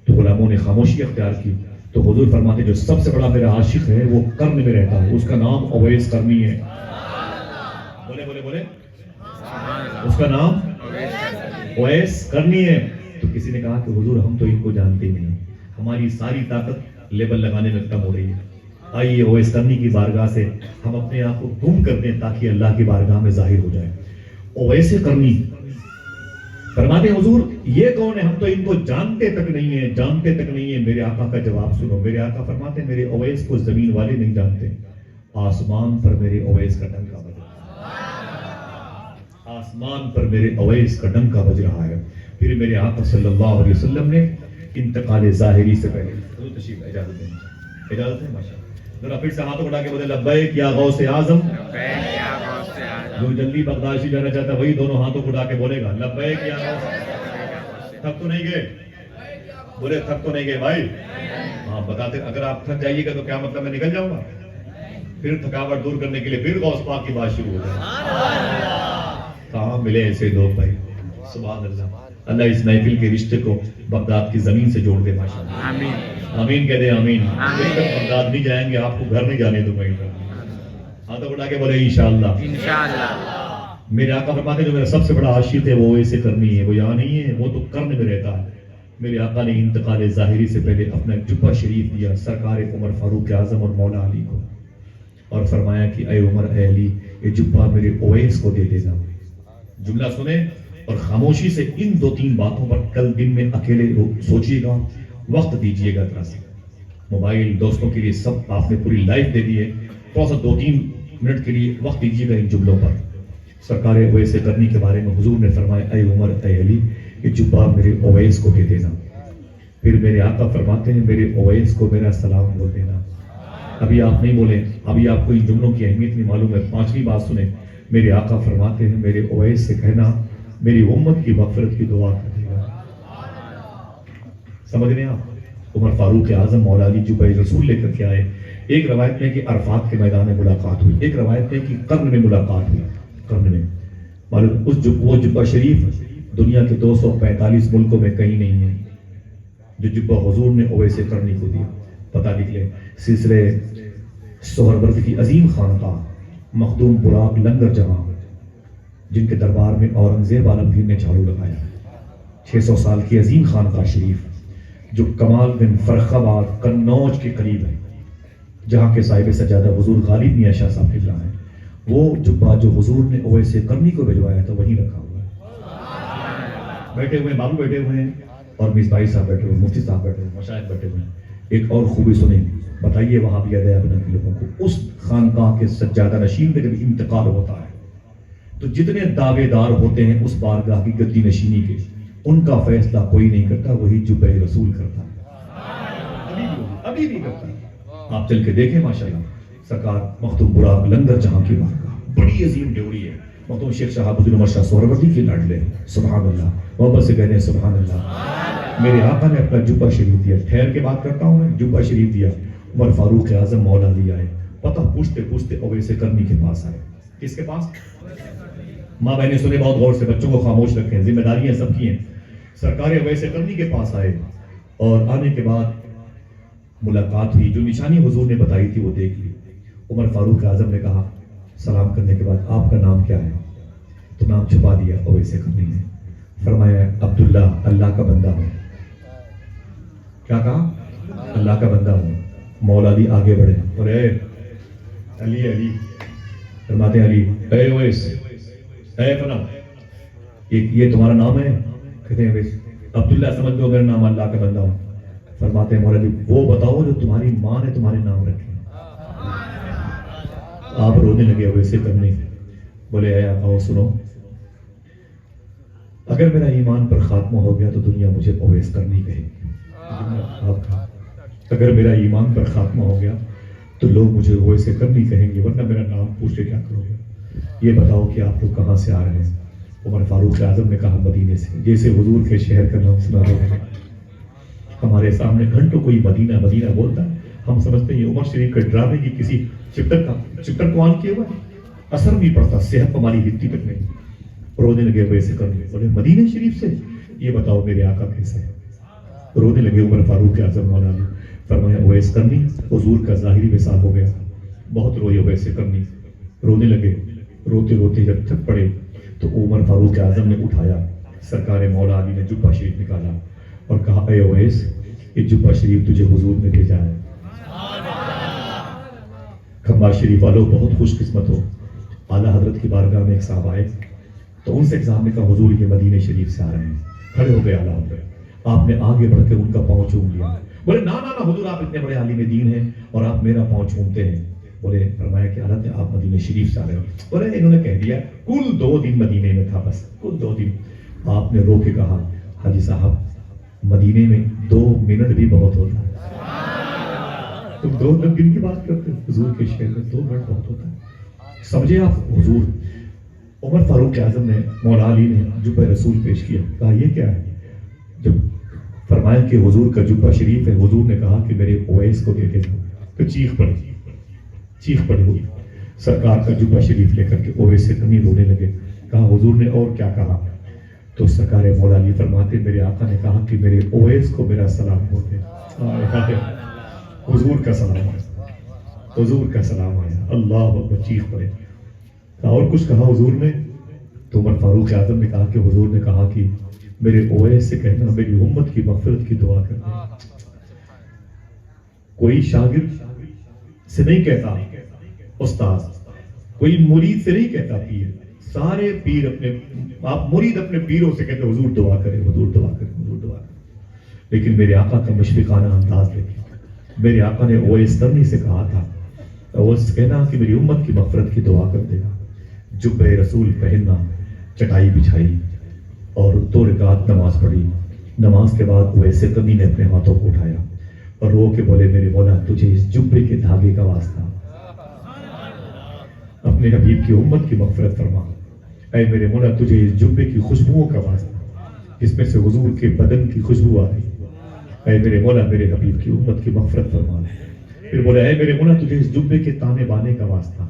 [SPEAKER 3] تو غلاموں نے خاموشی اختیار کی. تو حضور فرماتے جو سب سے بڑا میرا عاشق ہے وہ قرن میں رہتا ہے، اس کا نام اویس قرنی ہے. بولے بولے بولے، اس کا نام اویس قرنی ہے. تو کسی نے کہا کہ حضور ہم تو ان کو جانتے ہی نہیں، ہماری ساری طاقت لیبل لگانے میں ختم ہو رہی ہے. آئیے اویس قرنی کی بارگاہ سے ہم اپنے آپ کو گم کر دیں تاکہ اللہ کی بارگاہ میں ظاہر ہو جائے. اویس قرنی فرماتے ہیں حضور یہ کون ہے؟ ہم تو ان کو جانتے تک نہیں ہیں، جانتے تک نہیں ہیں. میرے آقا کا جواب سنو. میرے آقا فرماتے ہیں میرے اویس کو زمین والے نہیں جانتے، آسمان پر میرے اویس کا ڈنکا بج رہا ہے، آسمان پر میرے اویس کا ڈنکا بج رہا ہے. پھر میرے آقا صلی اللہ علیہ وسلم نے انتقال ظاہری سے پہلے حضور تشریف اجازت دیں، اجازت ہے ماشاء اللہ. ذرا پھر سے ہاتھوں اٹھا کے بولے لبیک یا غوث اعظم.
[SPEAKER 2] لبیک یا غوث اعظم.
[SPEAKER 3] جو جلدی بغداد جانا چاہتا ہے وہی دونوں ہاتھوں اٹھا کے بولے گا لبیک یا غوث. تھک تو نہیں گئے؟ بولے تھک تو نہیں گئے بھائی؟ ہاں بتاتے. اگر آپ تھک جائیے گا تو کیا مطلب میں نکل جاؤں گا؟ پھر تھکاوٹ دور کرنے کے لیے پھر غوث پاک کی بات شروع ہو جائے. کہاں ملے ایسے لوگ بھائی؟ سبحان اللہ. اللہ اس محفل کے رشتے کو بغداد کی زمین سے جوڑ دے ماشاءاللہ.
[SPEAKER 2] آمین.
[SPEAKER 3] آمین کہہ دیں آمین.
[SPEAKER 2] آمین.
[SPEAKER 3] جب تک بغداد نہیں جائیں گے آپ کو گھر نہیں جانے دوں گا. ہاں تو اٹھا کے بولے انشاءاللہ.
[SPEAKER 2] انشاءاللہ.
[SPEAKER 3] میرے آقا فرماتے جو میرا سب سے بڑا عاشق ہے وہ ایسے کرنی ہے، وہ یہاں نہیں ہے، وہ تو کرن میں رہتا ہے. میرے آقا نے انتقال ظاہری سے پہلے اپنا جبہ شریف دیا سرکار عمر فاروق اعظم اور مولا علی کو اور فرمایا کہ اے عمر اے علی یہ جبہ میرے اویس کو دے دینا. جملہ سنیں اور خاموشی سے ان 2-3 باتوں پر کل دن میں اکیلے سوچیے گا، وقت دیجیے گا. ذرا سے موبائل دوستوں کے لیے سب آپ نے پوری لائف دے دی ہے، تھوڑا سا 2-3 منٹ کے لیے وقت دیجیے گا ان جملوں پر. سرکار اویس کرنی کے بارے میں حضور نے فرمایا اے عمر اے علی یہ جبہ میرے اویس کو دے دینا. پھر میرے آقا فرماتے ہیں میرے اویس کو میرا سلام بول دینا. ابھی آپ نہیں بولیں، ابھی آپ کو ان جملوں کی اہمیت نہیں معلوم ہے. 5ویں بات سنیں. میرے آقا فرماتے ہیں میرے اویس سے کہنا میری امت کی مغفرت کی دعا کر دے گا. سمجھ رہے ہیں آپ؟ عمر فاروق اعظم مولا علی جبہ رسول لے کر کے آئے. ایک روایت میں کہ عرفات کے میدان میں ملاقات ہوئی، ایک روایت میں کہ قرن میں ملاقات ہوئی. قرن میں معلوم وہ جبہ شریف دنیا کے 245 ملکوں میں کہیں نہیں ہے جو جبہ حضور نے اویس قرنی کو دیا. پتہ نکلے سلسلے سہرورد کی عظیم خانقاہ مخدوم براق لنگر جہاں جن کے دربار میں اورنگزیب عالمگیر نے جھاڑو لگایا. 600 سال کی عظیم خانقاہ شریف جو کمال بن فرخ آباد قنوج کے قریب ہے، جہاں کے صاحب سجادہ حضور غالب میاں شاہ صاحب قبلہ ہیں. وہ جبہ جو حضور نے اویس قرنی کو بھجوایا تھا وہیں رکھا ہوا ہے. بیٹھے ہوئے بابو بیٹھے ہوئے ہیں اور مصباحی صاحب بیٹھے ہوئے، مفتی صاحب بیٹھے ہوئے، مشائخ بیٹھے ہوئے ہیں. ایک اور خوبی سنیں، بتائیے وہاں بھی دیابند کے لوگوں کو اس خانقاہ کے سجادہ نشین کا جب انتقال ہوتا ہے تو جتنے دعوے دار ہوتے ہیں اس بارگاہ کی گدی نشینی کے، ان کا فیصلہ کوئی نہیں کرتا، وہی جبہ رسول کرتا ہے. ابھی بھی کرتا ہے. آپ چل کے دیکھیں ماشاءاللہ سرکار مخدوم براق لنگر جہاں کی بارگاہ بڑی عظیم ڈیوڑی ہے. مخدوم شیخ شہاب الدین عمر شاہ سہروردی کے لاڈلے سبحان اللہ، محبت سے کہنے سبحان اللہ. میرے آقا نے اپنا جبہ شریف دیا. ٹھہر کے بات کرتا ہوں میں. جبہ شریف دیا. عمر فاروق اعظم مولا علی آئے. پتہ پوچھتے پوچھتے اویس قرنی کے پاس آئے. کس کے پاس؟ ماں بہنیں سنے بہت غور سے، بچوں کو خاموش رکھیں، ذمہ داریاں سب کی ہیں. سرکار اویس قرنی کے پاس آئے اور آنے کے بعد ملاقات ہوئی, جو نشانی حضور نے بتائی تھی وہ دیکھ لی. عمر فاروق اعظم نے کہا سلام کرنے کے بعد آپ کا نام کیا ہے؟ تو نام چھپا دیا اویس قرنی نے. فرمایا عبداللہ, اللہ کا بندہ ہوں. کیا کہا؟ اللہ کا بندہ ہوں. مولا علی آگے بڑھے اور اے علی علی فرماتے ہیں علی اے اویس اے فنا یہ تمہارا نام ہے؟ کہتے ہیں اویس عبداللہ سمجھ دو میرا نام اللہ کا بندہ ہوں. فرماتے ہیں مولا علی وہ بتاؤ جو تمہاری ماں نے تمہارے نام رکھے. آپ رونے لگے اویس قرنی. بولے اے آقا سنو, اگر میرا ایمان پر خاتمہ ہو گیا تو دنیا مجھے اویس قرنی کہے گی. اگر میرا ایمان پر خاتمہ ہو گیا تو لوگ مجھے اویس قرنی کہیں گے, ورنہ میرا نام پوچھ کے کیا کرو گے؟ یہ بتاؤ کہ آپ لوگ کہاں سے آ رہے ہیں؟ عمر فاروق اعظم نے کہا مدینے سے. جیسے حضور کے شہر کا نام سنا رہے ہیں, ہمارے سامنے گھنٹوں کوئی مدینہ مدینہ بولتا ہے, ہم سمجھتے ہیں یہ عمر شریف کے ڈرامے کی کسی چپٹر کو آن کیا ہوا ہے. اثر نہیں پڑتا, صحت ہماری ہتھی تک نہیں. رونے لگے اویس قرنی. بولے مدینہ شریف سے؟ یہ بتاؤ میرے آقا کیسے ہے؟ رونے لگے عمر فاروق اعظم مولا علی. فرمایا اویس قرنی حضور کا ظاہری وصال ہو گیا. بہت روئے اویس قرنی, رونے لگے. روتے روتے جب تھک پڑے تو عمر فاروق اعظم نے اٹھایا. سرکار مولا علی نے جبہ شریف نکالا اور کہا اے اویس یہ جبہ شریف تجھے حضور نے بھیجا ہے. کھمبا شریف والوں بہت خوش قسمت ہو. اعلیٰ حضرت کی بارگاہ میں ایک صاحب آئے تو ان سے ایک صاحب نے کہا حضور یہ مدینہ شریف سے آ رہے ہیں. کھڑے ہو گئے اعلیٰ حضرت. آپ نے آگے بڑھ کے ان کا پاؤں چوم لیا. بولے نا نا نا حضور آپ اتنے بڑے عالم دین ہیں اور آپ میرا پاؤں چومتے ہیں. بولے فرمایا کہ حالت ہے آپ مدینہ شریف سے آ رہے ہو. بولے انہوں نے کہہ دیا کل 2 دن مدینے میں تھا, بس کل 2 دن. آپ نے رو کے کہا حاجی صاحب مدینے میں 2 منٹ بھی بہت ہوتا ہے. تم 2 دن کی بات کرتے ہو, حضور کے شہر میں 2 منٹ بہت ہوتا ہے. سمجھے آپ حضور. عمر فاروق اعظم نے مولا علی نے جبہ رسول پیش کیا. کہا یہ کیا ہے؟ جب فرمایا کہ حضور کا جبہ شریف ہے, حضور نے کہا کہ میرے اویس کو دے دینا. تو چیخ پڑی ہوئی. سرکار کا جبہ شریف لے کر کے اویس سے قرنی رونے لگے. کہا حضور نے اور کیا کہا؟ تو سرکار مولا علی فرماتے میرے آقا نے کہا کہ میرے اویس کو میرا سلام ہو دے. حضور کا سلام آیا, حضور کا سلام آیا. اللہ اکبر, چیخ پڑے. اور کچھ کہا حضور نے؟ تو عمر فاروق اعظم نے کہا کہ حضور نے کہا کہ میرے اویس سے کہنا میری امت کی مغفرت کی دعا کر دے. کوئی شاگرد سے نہیں کہتا استاد, کوئی مرید سے نہیں کہتا پیر. سارے پیر اپنے آپ مرید اپنے پیروں سے کہتے حضور دعا کرے, حضور دعا کرے, حضور دعا کرے. لیکن میرے آقا کا مشفقانہ انداز دیکھیں. میرے آقا نے اویس قرنی سے کہا تھا اویس کہنا کہ میری امت کی مغفرت کی دعا کر دے گا. جبہ رسول پہننا, چٹائی بچھائی اور 2 رکعت نماز پڑھی. نماز کے بعد اویس قرنی نے اپنے ہاتھوں کو اٹھایا اور رو کے بولے میرے مولا تجھے اس جبے کے دھاگے کا واسطہ, اپنے حبیب کی امت کی مغفرت فرما. اے میرے مولا تجھے اس جبے کی خوشبوؤں کا واسطہ جس میں سے حضور کے بدن کی خوشبو آ رہی. اے میرے مولا میرے حبیب کی امت کی مغفرت فرما. پھر بولے اے میرے مولا تجھے اس جبے کے تانے بانے کا واسطہ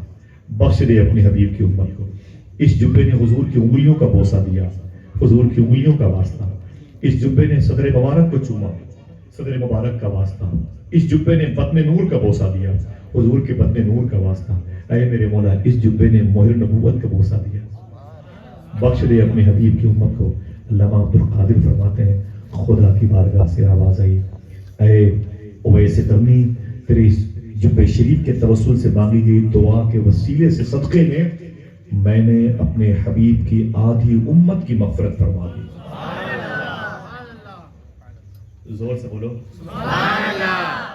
[SPEAKER 3] بخش دے اپنے حبیب کی امت کو. اس جبے نے حضور کی انگلیوں کا بوسہ دیا, حضور کی انگلیوں کا واسطہ. اس جبے نے صدر مبارک کو چوما, صدر مبارک کا واسطہ. اس جبے نے بطن نور کا بوسہ دیا, حضور کے بطن نور کا واسطہ. اے میرے مولا اس جبے نے مہر نبوت کا بوسہ دیا, بخش دے اپنے حبیب کی امت کو. علامہ عبد القادر فرماتے ہیں خدا کی بارگاہ سے آواز آئی اے اویس قرنی تیرے جبہ شریف کے توسل سے مانگی گئی دعا کے وسیلے سے صدقے میں نے اپنے حبیب کی آدھی امت کی مغفرت فرما دی. زور سے بولو سبحان اللہ.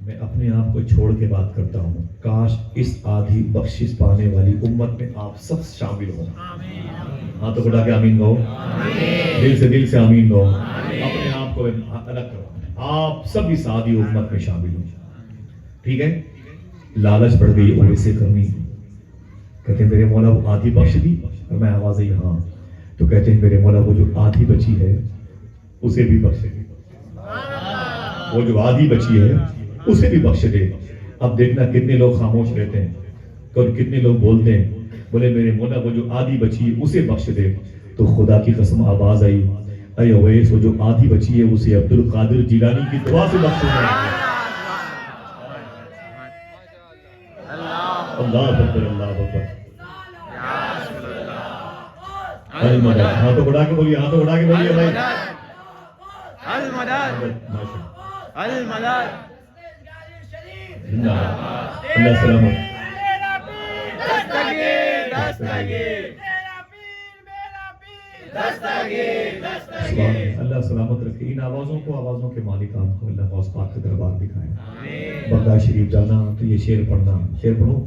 [SPEAKER 3] میں اپنے آپ کو چھوڑ کے بات کرتا ہوں, کاش اس آدھی بخشش پانے والی امت میں آپ سب شامل ہوں. ہاں تو بڑا کہ آمین کہو, دل سے آمین کہو. اپنے آپ کو الگ کرو, آپ سب اس آدھی امت میں شامل ہوں. ٹھیک ہے. لالچ بڑھ گئی اویس قرنی. کہتے ہیں میرے مولا وہ آدھی بخش دی. اور میں آواز آئی ہاں. تو کہتے ہیں میرے مولا وہ جو آدھی بچی ہے اسے بھی بخش دے, وہ جو آدھی بچی ہے اسے بھی بخش دے. اب دیکھنا کتنے لوگ خاموش رہتے ہیں, کتنے لوگ بولتے ہیں بولے میرے مولا وہ جو آدھی بچی ہے اسے بخش دے. تو خدا کی قسم آواز آئی اے اویس وہ جو آدھی بچی ہے اسے عبد القادر جیلانی کی دعا سے بخش دے. اللہ اکبر اللہ اکبر.
[SPEAKER 2] یا رسول اللہ.
[SPEAKER 3] المدد. ہاتھوں اڑا کے بولیے, ہاتھوں اڑا کے بولیے بھائی.
[SPEAKER 2] المدد.
[SPEAKER 3] ماشاء
[SPEAKER 2] المدد.
[SPEAKER 3] اللہ. اللہ سلامت.
[SPEAKER 2] دستگیر دستگیر دستگیر
[SPEAKER 3] سبحان اللہ. اللہ سلامت رکھے. ان آوازوں کو, آوازوں کے مالکان کو اللہ غوث پاک کے دربار دکھائے. بغداد شریف جانا تو یہ شعر پڑھنا. شعر پڑھو.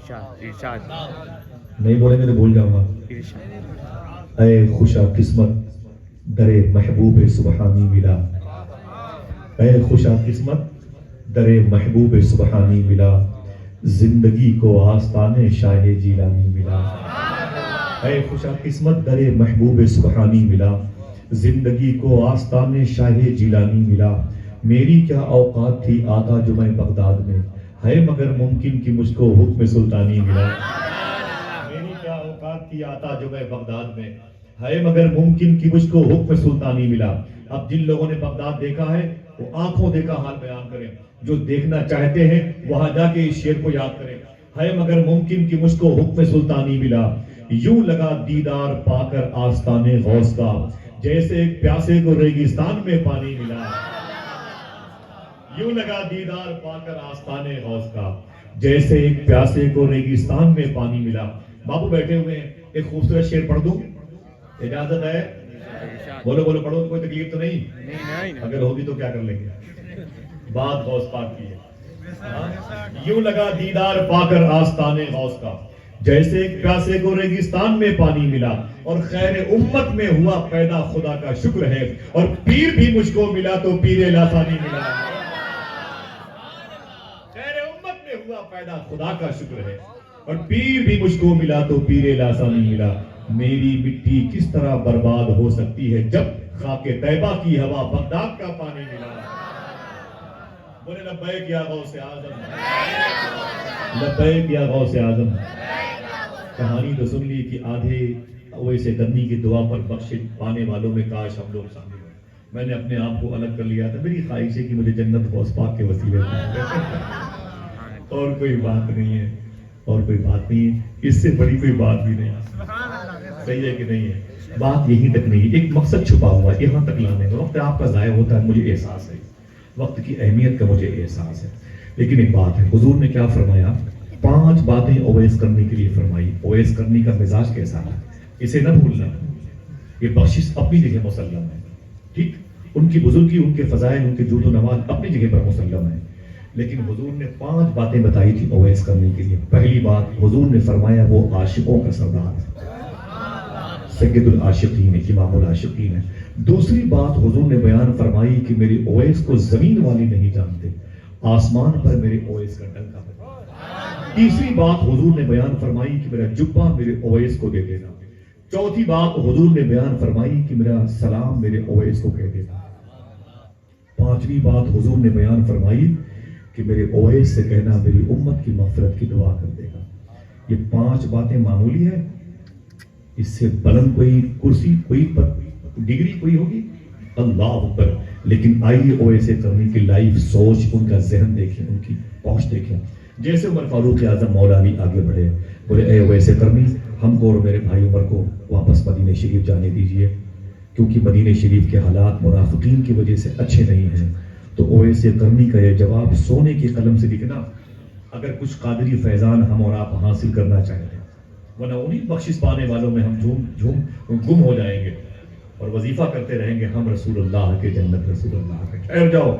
[SPEAKER 2] ارشاد
[SPEAKER 3] نہیں بولیں گے تو بھول جاؤں گا.
[SPEAKER 2] ارشاد.
[SPEAKER 3] اے خوشا قسمت در محبوب سبحانی ملا. اے خوشا قسمت در محبوب سبحانی ملا. زندگی کو آستانے شاہ جیلانی ملا. اے خوشا قسمت در محبوب سبحانی ملا. زندگی کو آستانے شاہ جیلانی ملا. میری کیا اوقات تھی آقا جو میں بغداد میں, ہے مگر ممکن کہ مجھ کو حکم سلطانی ملا. میری کیا اوقات تھی آقا جو میں بغداد میں, ہے مگر ممکن کہ مجھ کو حکم سلطانی ملا. اب جن لوگوں نے بغداد دیکھا ہے وہ آنکھوں دیکھا حال بیان کریں. جو دیکھنا چاہتے ہیں وہاں جا کے اس شعر کو یاد کریں. ہے مگر ممکن کہ مجھ کو حکم سلطانی ملا. یوں لگا دیدار پا کر آستانے غوث کا, جیسے ایک پیاسے کو ریگستان میں پانی ملا. یوں لگا دیدار پا کر آستانے غوث کا, جیسے ایک پیاسے کو ریگستان میں پانی ملا. بابو بیٹھے ہوئے ہیں, ایک خوبصورت شعر پڑھ دوں, اجازت ہے؟ بولو بولو پڑھو, کوئی تکلیف تو نہیں؟
[SPEAKER 2] نہیں.
[SPEAKER 3] اگر ہوگی تو کیا کر لیں گے. بات غوث پاک کی ہے. یوں لگا دیدار پا کر آستانے غوث کا, جیسے ایک پیاسے کو ریگستان میں پانی ملا. اور خیر امت میں ہوا پیدا خدا کا شکر ہے, اور پیر بھی مجھ کو ملا تو پیر لاسانی ملا. خیر امت میں ہوا پیدا خدا کا شکر ہے, اور پیر بھی مجھ کو ملا تو پیر لاسانی ملا. میری مٹی کس طرح برباد ہو سکتی ہے جب خاک طیبہ کی ہوا بغداد کا پانی ملا. بولے لبیک یا غوث اعظم, لبیک یا غوث اعظم. کہانی تو سن لی کہ آدھے اویس قرنی کی دعا پر بخشش پانے والوں میں کاش ہم لوگ شامل ہوں. میں نے اپنے آپ کو الگ کر لیا تھا. میری خواہش ہے کہ مجھے جنت غوث پاک کے وسیلے اور کوئی بات نہیں ہے, اور کوئی بات نہیں ہے. اس سے بڑی کوئی بات بھی نہیں. صحیح ہے کہ نہیں ہے؟ بات یہی تک نہیں ہے, ایک مقصد چھپا ہوا ہے. یہاں تک لانے میں وقت آپ کا ضائع ہوتا ہے, مجھے احساس ہے. وقت کی اہمیت کا مجھے احساس ہے. لیکن ایک بات ہے, حضور نے کیا فرمایا؟ 5 باتیں اویس کرنی کے لیے فرمائی. اویس کرنی کا مزاج کیسا ہے اسے نہ بھولنا. یہ بخشش اپنی جگہ مسلم ہے, ٹھیک, ان کی بزرگی, ان کے فضائل, ان کے جود و نواز اپنی جگہ پر مسلم ہے. لیکن حضور نے 5 باتیں بتائی تھی اویس کرنے کے لیے. پہلی بات حضور نے فرمایا وہ عاشقوں کا سردار ہے, سید العاشقین ہے, امام العاشقین ہے. دوسری بات حضور نے بیان فرمائی کہ میرے اویس کو زمین والے نہیں جانتے, آسمان پر میرے اویس کا ڈنکا ہے. تیسری بات حضور نے بیان فرمائی کہ میرا جبہ میرے اویس کو دے دینا. چوتھی بات حضور نے بیان فرمائی کہ میرا سلام میرے اویس کو کہہ دینا. پانچویں بات حضور نے بیان فرمائی کہ میرے اویس سے کہنا میری امت کی مغفرت کی دعا کر دے گا. یہ 5 باتیں معمولی ہیں, اس سے بلند کوئی کرسی, کوئی ڈگری کوئی ہوگی؟ اللہ اکبر. لیکن آئیے اویسے کرنے کی لائف سوچ, ان کا ذہن دیکھیں, ان کی پہنچ دیکھیں. جیسے عمر فاروق اعظم مولا علی آگے بڑھے, بولے اے اویسے کرنی, ہم کو اور میرے بھائی عمر کو واپس مدینہ شریف جانے دیجئے, کیونکہ مدینہ شریف کے حالات منافقین کی وجہ سے اچھے نہیں ہیں. تو اویسے کرنی کا یہ جواب سونے کی قلم سے لکھنا, اگر کچھ قادری فیضان ہم اور آپ حاصل کرنا چاہتے ہیں, ورنہ انہیں بخشش پانے والوں میں ہم گم ہو جائیں گے اور وظیفہ کرتے رہیں گے ہم رسول اللہ کے, جنت رسول اللہ کے. ٹھہر جاؤ.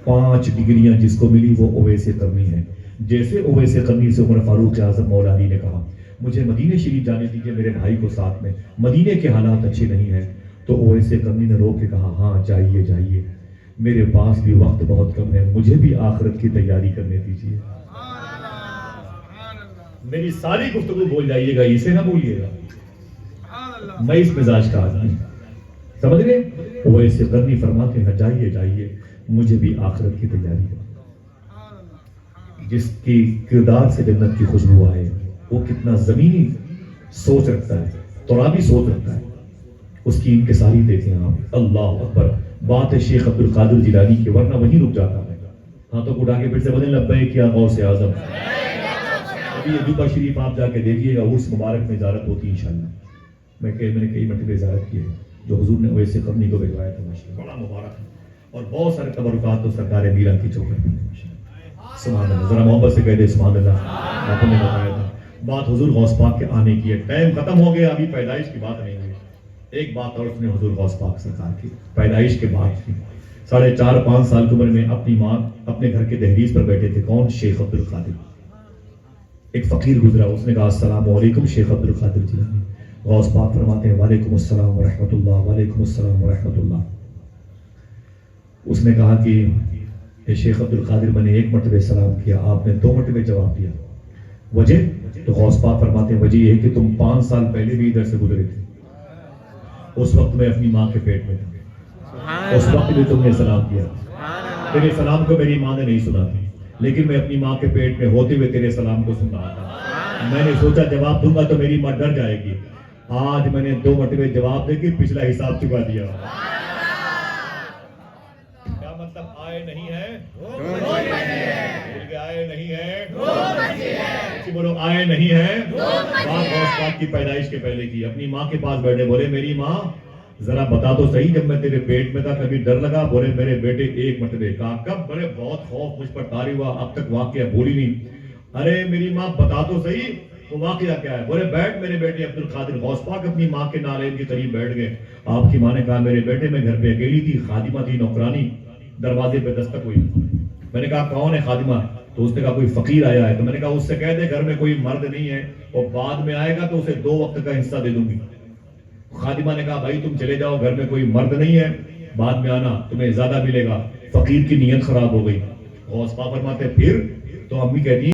[SPEAKER 3] 5 ڈگریاں جس کو ملی وہ اویسے کرنی ہے. جیسے اویسے کرنی سے عمر فاروق اعظم مولا علی نے کہا مجھے مدینہ شریف جانے دیجیے میرے بھائی کو ساتھ میں, مدینے کے حالات اچھے نہیں ہیں. تو اویسے کرنی نے رو کے کہا ہاں جائیے جائیے, میرے پاس بھی وقت بہت کم ہے, مجھے بھی آخرت کی تیاری کرنے دیجیے. میری ساری گفتگو بول جائیے گا, اسے نہ بولیے گا. میں اس مزاج کا آدمی, سمجھ گئے؟ اویسے کرنی فرماتے ہیں جائیے جائیے, مجھے بھی آخرت کی تیاری ہے. جس کی کردار سے جنت کی خوشبو آئے وہ کتنا زمینی سوچ رکھتا ہے, ترابی سوچ رکھتا ہے, اس کی انکساری دیکھیں آپ. اللہ اکبر. بات ہے شیخ عبد القادر جیلانی کی, ورنہ وہیں رک جاتا ہے. ہاں تو اٹھا کے پھر سے بولیں لبیک یا غوث اعظم, ابھی عجوبہ شریف آپ جا کے دیکھیے گا، عرس مبارک میں زیارت ہوتی ہے انشاءاللہ. میں نے کئی مرتبہ زیارت کی ہے جو حضور نے اویس قرنی کو بھجوایا تھا، ماشاءاللہ بڑا مبارک ہے. اور بہت سارے تبرکات تو سرکار میرا کی چوکھٹ میں ہیں ماشاءاللہ. سبحان اللہ، ذرا محبت سے کہہ دے سبحان اللہ. آپ نے بتایا تھا بات حضور غوث پاک کے آنے کی ہے، ٹائم ختم ہو گیا، ابھی پیدائش کی بات نہیں ہوئی. ایک بات اور اس نے حضور غوث پاک سرکار کی پیدائش کے بعد کی. 4.5-5 سال کی عمر میں اپنی ماں اپنے گھر کے دہلیز پر بیٹھے تھے. کون؟ شیخ عبد القادر. ایک فقیر گزرا، اس نے کہا السلام علیکم شیخ عبد القادر جیلانی. غوث پاک فرماتے ہیں وعلیکم السلام ورحمۃ اللہ، وعلیکم السلام ورحمۃ اللہ. اس نے کہا کہ اے شیخ عبد القادر، میں نے 1 مرتبہ سلام کیا، آپ نے 2 مرتبہ جواب دیا، وجہ؟ تو غوث پاک فرماتے ہیں وجہ یہ ہے کہ تم 5 سال پہلے بھی ادھر سے گزرے تھے، اس وقت میں اپنی ماں کے پیٹ میں تھا، اس وقت بھی تم نے سلام کیا. تیرے سلام کو میری ماں نے نہیں سنا تھا، لیکن میں اپنی ماں کے پیٹ میں ہوتے ہوئے تیرے سلام کو سن رہا تھا. میں نے سوچا جواب دوں گا تو میری ماں ڈر جائے گی. آج میں نے 2 مرتبہ جواب دے کے پچھلا حساب چکا دیا. کیا مطلب؟ آئے نہیں ہے آئے نہیں ہے، بولو آئے نہیں ہے. بات غوث پاک کی پیدائش کے پہلے کی. اپنی ماں کے پاس بیٹھے، بولے میری ماں ذرا بتا تو صحیح، جب میں تیرے پیٹ میں تھا کبھی ڈر لگا؟ بولے میرے بیٹے 1 مرتبہ. کہا کب؟ بولے بہت خوف مجھ پر طاری ہوا، اب تک واقعہ بولی نہیں. ارے میری ماں بتا تو صحیح وہ واقعہ کیا ہے؟ بولے بیٹھ میرے بیٹے عبد القادر. غوث پاک اپنی ماں کے نالین کے قریب بیٹھ گئے. آپ کی ماں نے کہا میرے بیٹے میں گھر پہ اکیلی تھی، خادمہ تھی نوکرانی، دروازے پہ دستک ہوئی. میں نے کہا کون ہے خادمہ؟ تو اس نے کہا کوئی فقیر آیا ہے. تو میں نے کہا اس سے کہہ دے گھر میں کوئی مرد نہیں ہے، اور بعد میں آئے گا تو اسے 2 وقت کا حصہ دے دوں گی. خادمہ نے کہا بھائی تم چلے جاؤ، گھر میں کوئی مرد نہیں ہے، بعد میں آنا تمہیں زیادہ ملے گا. فقیر کی نیت خراب ہو گئی. غوث پاک فرماتے پھر؟ تو امی کہتی